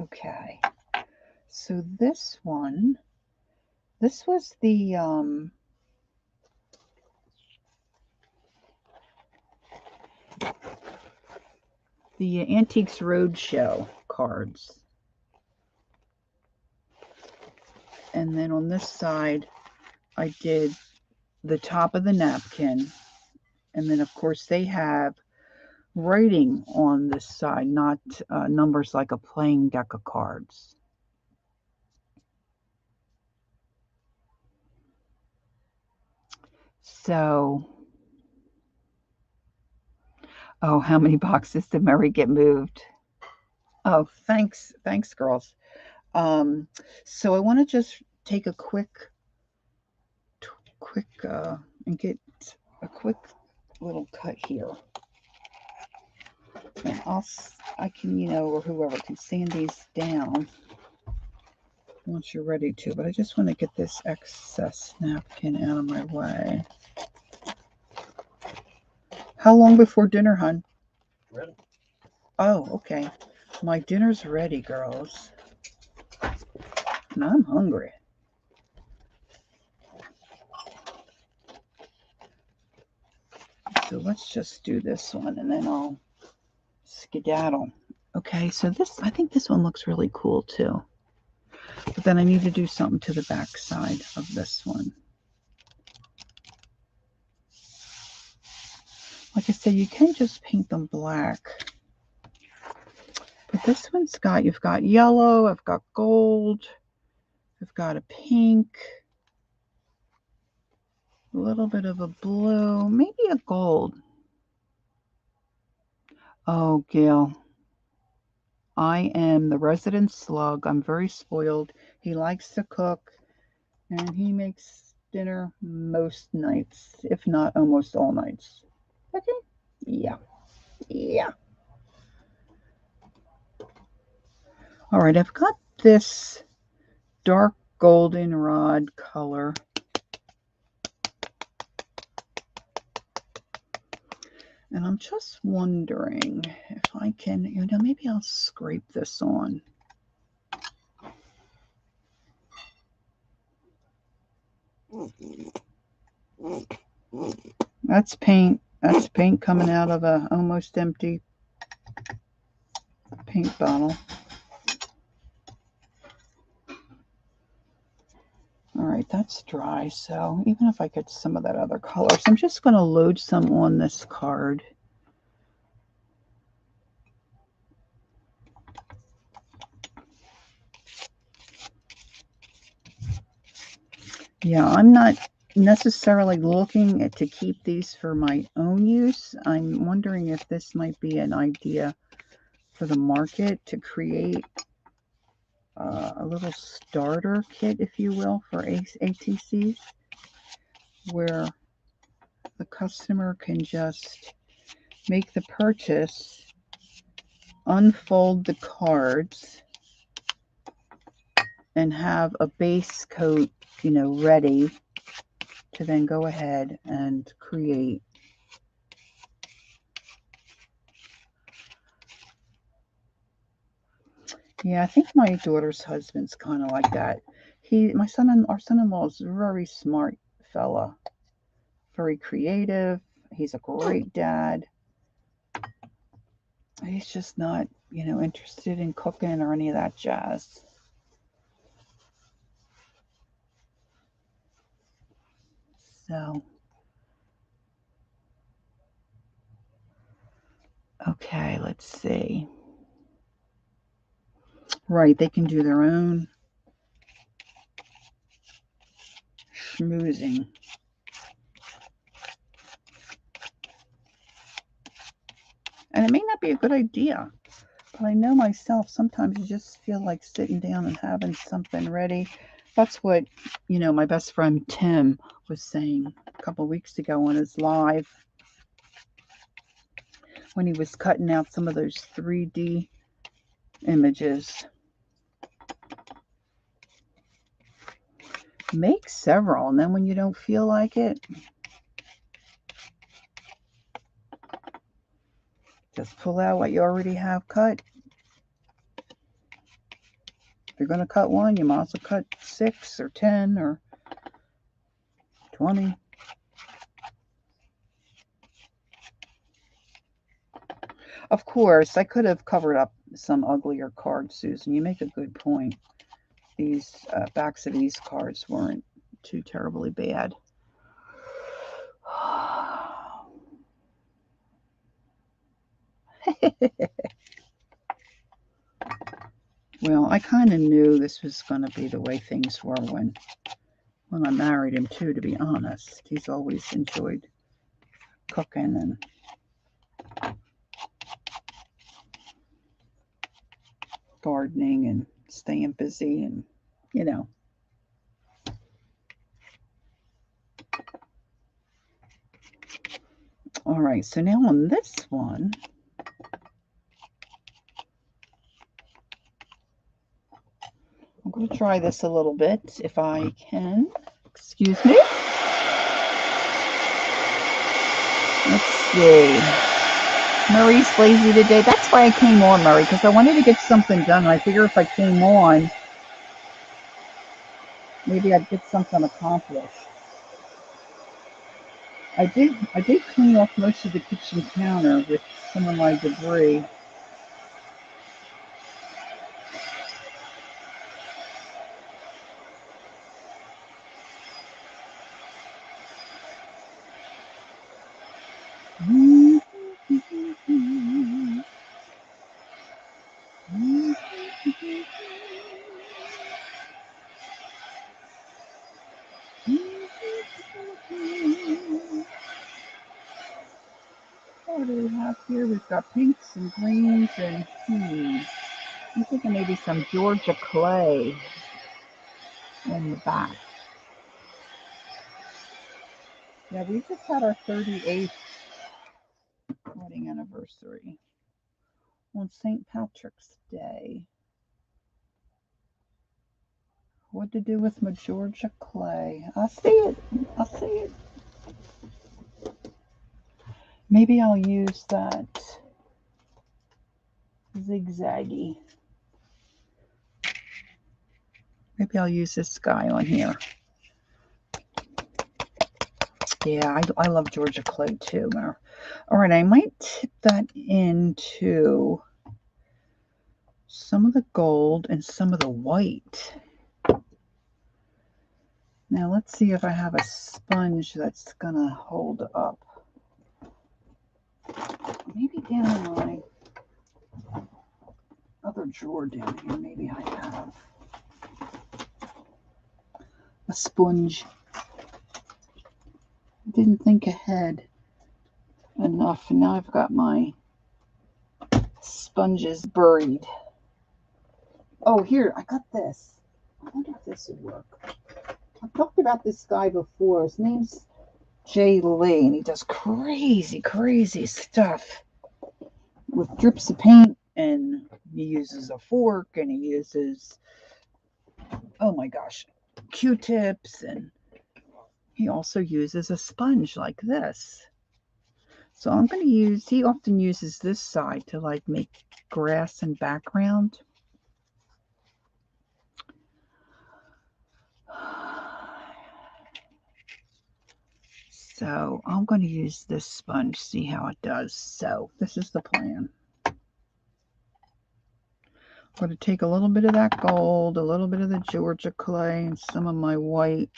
Okay, so this one, this was the Antiques Roadshow cards. And then on this side, I did the top of the napkin. And then, of course, they have writing on this side, not numbers like a playing deck of cards. So, oh, how many boxes did Mary get moved? Oh, thanks, girls. So I want to just take a quick, and get a quick little cut here. And I can, or whoever can sand these down once you're ready to. But I just want to get this excess napkin out of my way. How long before dinner, hon? Ready. Oh, okay. My dinner's ready, girls. And I'm hungry. So let's just do this one and then I'll skedaddle. Okay, so I think this one looks really cool too. But then I need to do something to the back side of this one. Like I said, you can just paint them black. But this one's you've got yellow, I've got gold, I've got a pink, a little bit of a blue, maybe a gold. Oh, Gail, I am the resident slug. I'm very spoiled. He likes to cook, and he makes dinner most nights, if not almost all nights. Okay? Yeah. All right, I've got this dark goldenrod color. And I'm just wondering if I can, maybe I'll scrape this on. That's paint. That's paint coming out of a almost empty paint bottle. All right, that's dry. So even if I get some of that other color, so I'm just going to load some on this card. Yeah, I'm not necessarily looking to keep these for my own use. I'm wondering if this might be an idea for the market to create a little starter kit, if you will, for ATCs, where the customer can just make the purchase, unfold the cards, and have a base coat, ready to then go ahead and create. Yeah, I think my daughter's husband's kind of like that. Our son-in-law is a very smart fella, very creative. He's a great dad. He's just not, interested in cooking or any of that jazz. So, okay, let's see. Right, they can do their own schmoozing. And it may not be a good idea, but I know myself, sometimes you just feel like sitting down and having something ready. That's what, my best friend Tim was saying a couple of weeks ago on his live when he was cutting out some of those 3D images. Make several, and then when you don't feel like it, just pull out what you already have cut. If you're going to cut one, you might as well cut 6 or 10 or 20. Of course, I could have covered up some uglier cards, Susan. You make a good point. These backs of these cards weren't too terribly bad. Well, I kind of knew this was going to be the way things were when I married him, too, to be honest. He's always enjoyed cooking and gardening and staying busy and, All right, so now on this one, I'm going to try this a little bit if I can. Excuse me. Let's see. Murray's lazy today. That's why I came on, Murray, because I wanted to get something done. And I figure if I came on, maybe I'd get something accomplished. I did clean off most of the kitchen counter with some of my debris. What do we have here? We've got pinks and greens and I'm thinking maybe some Georgia clay in the back. Yeah, we just had our 38th wedding anniversary on St. Patrick's Day. What to do with my Georgia clay? I see it. I see it. Maybe I'll use that zigzaggy. Maybe I'll use this guy on here. Yeah, I love Georgia clay too. All right, I might tip that into some of the gold and some of the white. Now let's see if I have a sponge that's gonna hold up. Maybe down in my other drawer down here, maybe I have a sponge. Didn't think ahead enough, and now I've got my sponges buried. Oh, here, I got this. I wonder if this would work. I've talked about this guy before. His name's Jay Lee, and he does crazy, crazy stuff with drips of paint, and he uses a fork, and he uses, oh my gosh, Q-tips, and he also uses a sponge like this. So I'm going to use, he often uses this side to like make grass and background. So I'm going to use this sponge, see how it does. So this is the plan. I'm going to take a little bit of that gold, a little bit of the Georgia clay, and some of my white.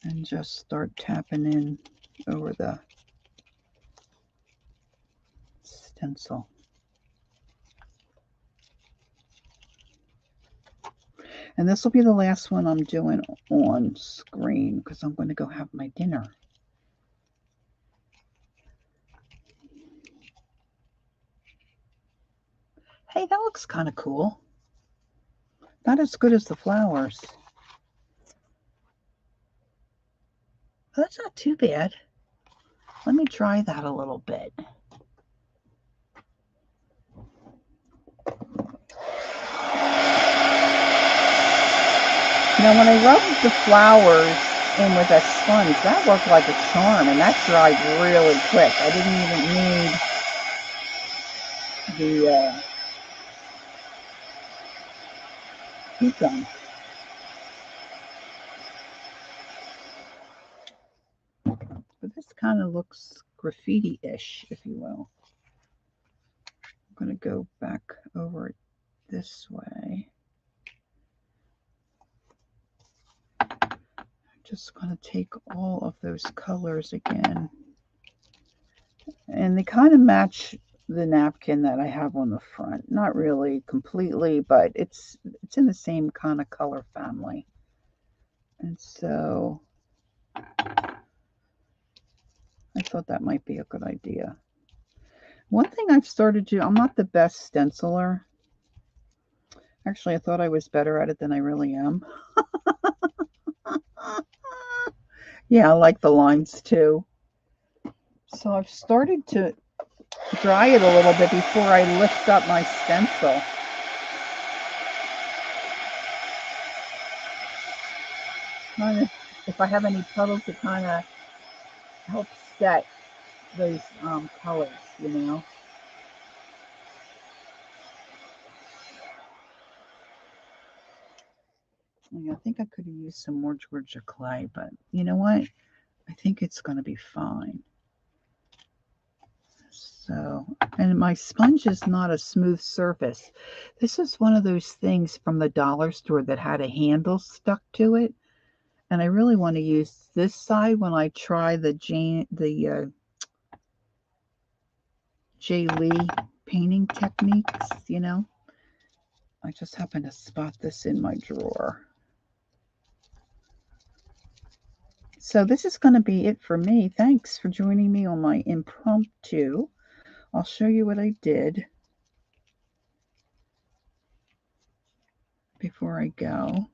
And just start tapping in over the stencil. And this will be the last one I'm doing on screen because I'm going to go have my dinner. Hey, that looks kind of cool. Not as good as the flowers. But that's not too bad. Let me try that a little bit. You know, when I rubbed the flowers in with a sponge, that worked like a charm, and that dried really quick. I didn't even need the heat gun. But this kind of looks graffiti-ish, if you will. I'm going to go back over it this way. Just going to take all of those colors again. And they kind of match the napkin that I have on the front. Not really completely, but it's in the same kind of color family. And so I thought that might be a good idea. One thing I've started to do, I'm not the best stenciler. Actually, I thought I was better at it than I really am. Yeah, I like the lines too. So I've started to dry it a little bit before I lift up my stencil. Kind of, if I have any puddles, it kind of helps set those colors, you know. Yeah, I think I could have used some more Georgia clay, but you know what? I think it's going to be fine. So, and my sponge is not a smooth surface. This is one of those things from the dollar store that had a handle stuck to it. And I really want to use this side when I try the Jay Lee painting techniques, you know. I just happen to spot this in my drawer. So this is going to be it for me. Thanks for joining me on my impromptu. I'll show you what I did before I go.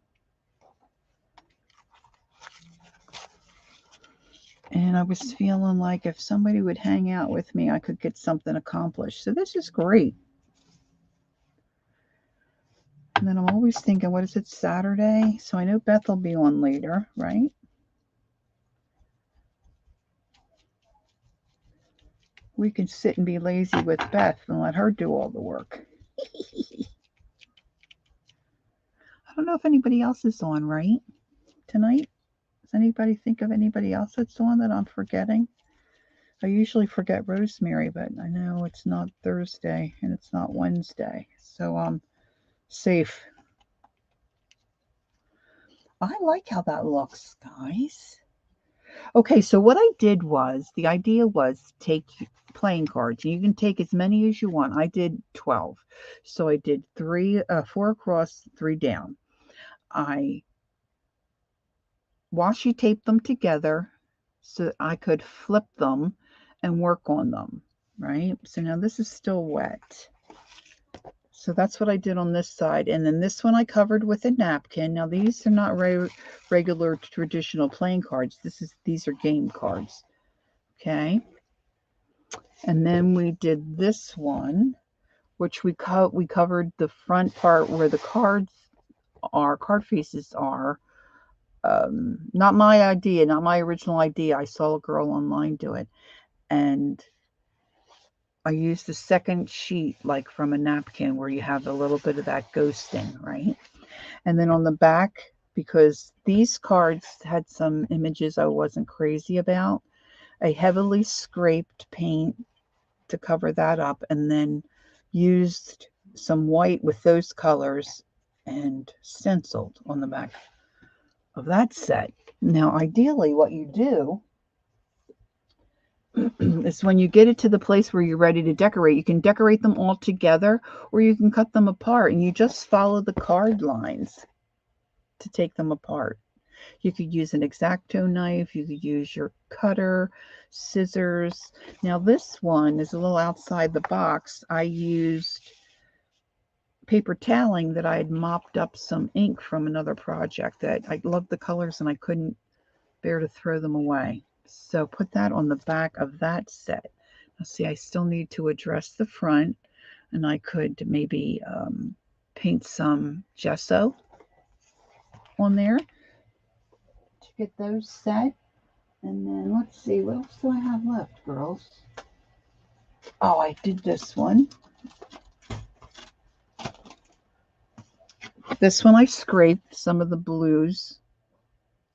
And I was feeling like if somebody would hang out with me, I could get something accomplished. So this is great. And then I'm always thinking, what is it, Saturday? So I know Beth will be on later, right? We can sit and be lazy with Beth and let her do all the work. I don't know if anybody else is on, right? Tonight? Does anybody think of anybody else that's on that I'm forgetting? I usually forget Rosemary, but I know it's not Thursday and it's not Wednesday. So I'm safe. I like how that looks, guys. Okay, so what I did was, the idea was take playing cards. You can take as many as you want. I did 12. So I did 4 across, 3 down. I washi taped them together so that I could flip them and work on them. right? So now this is still wet. So that's what I did on this side. And then this one I covered with a napkin. Now these are not regular traditional playing cards. These are game cards. Okay. And then we did this one, which we covered the front part where the card faces are. Not my idea, not my original idea. I saw a girl online do it. And I used the second sheet like from a napkin where you have a little bit of that ghosting, right? And then on the back, because these cards had some images I wasn't crazy about, I heavily scraped paint to cover that up and then used some white with those colors and stenciled on the back of that set. Now, ideally, what you do is when you get it to the place where you're ready to decorate, you can decorate them all together or you can cut them apart and you just follow the card lines to take them apart. You could use an X-Acto knife, you could use your cutter, scissors. Now this one is a little outside the box. I used paper toweling that I had mopped up some ink from another project that I loved the colors and I couldn't bear to throw them away. So put that on the back of that set. Now see, I still need to address the front and I could maybe paint some gesso on there to get those set. And then let's see, what else do I have left, girls? Oh, I did this one. This one I scraped some of the blues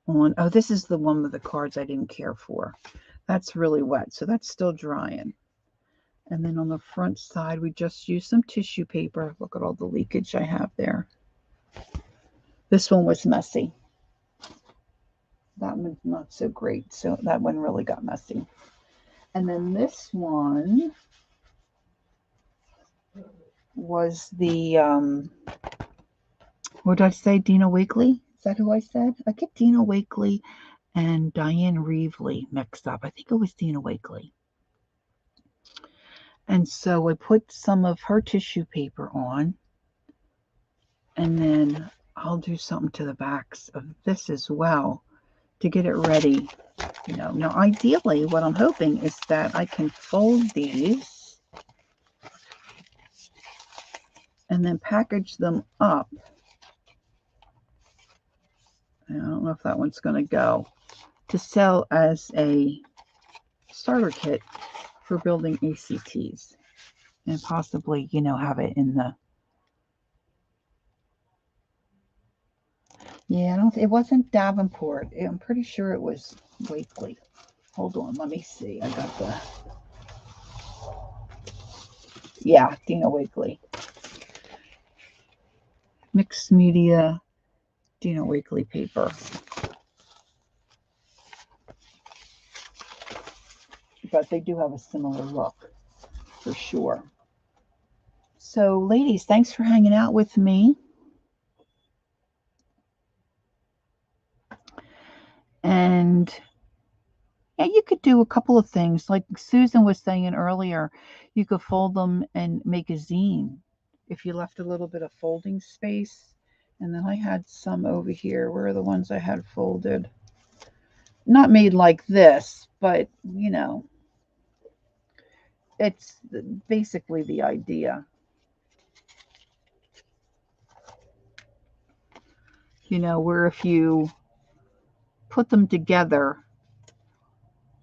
on. Oh, this is the one with the cards I didn't care for. That's really wet, so that's still drying. And then on the front side, we just used some tissue paper. Look at all the leakage I have there. This one was messy. That one's not so great, so that one really got messy. And then this one was the what did I say? Dina Wakley? Is that who I said? I get Dina Wakley and Diane Reevely mixed up. I think it was Dina Wakley. And so I put some of her tissue paper on, and then I'll do something to the backs of this as well to get it ready. You know, now ideally, what I'm hoping is that I can fold these and then package them up. I don't know if that one's going to go to sell as a starter kit for building ACTs and possibly, you know, have it in the, yeah, I don't, it wasn't Davenport. I'm pretty sure it was Wakely. Hold on, let me see. I got the, yeah, Dina Wakely. Mixed media, Dina Wakely paper. But they do have a similar look for sure. So, ladies, thanks for hanging out with me. And yeah, you could do a couple of things. Like Susan was saying earlier, you could fold them and make a zine if you left a little bit of folding space. And then I had some over here. Where are the ones I had folded? Not made like this, but you know, it's basically the idea. You know, where if you put them together,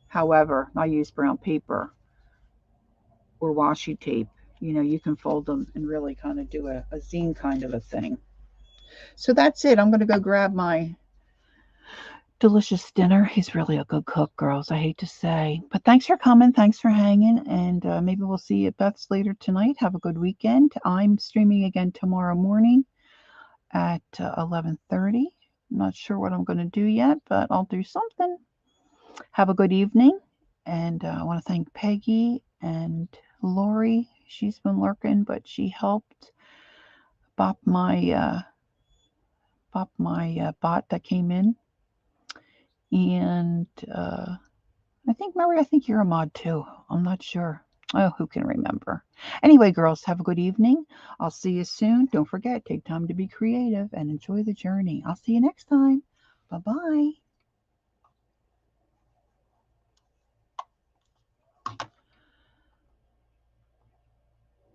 however, I use brown paper or washi tape, you know, you can fold them and really kind of do a zine kind of a thing. So that's it. I'm going to go grab my delicious dinner. He's really a good cook, girls. I hate to say. But thanks for coming. Thanks for hanging. And maybe we'll see you at Beth's later tonight. Have a good weekend. I'm streaming again tomorrow morning at 11:30. I'm not sure what I'm going to do yet, but I'll do something. Have a good evening. And I want to thank Peggy and Lori. She's been lurking, but she helped bop my bot that came in. And I think, Mary, I think you're a mod too. I'm not sure. Oh, who can remember? Anyway, girls, have a good evening. I'll see you soon. Don't forget, take time to be creative and enjoy the journey. I'll see you next time. Bye bye.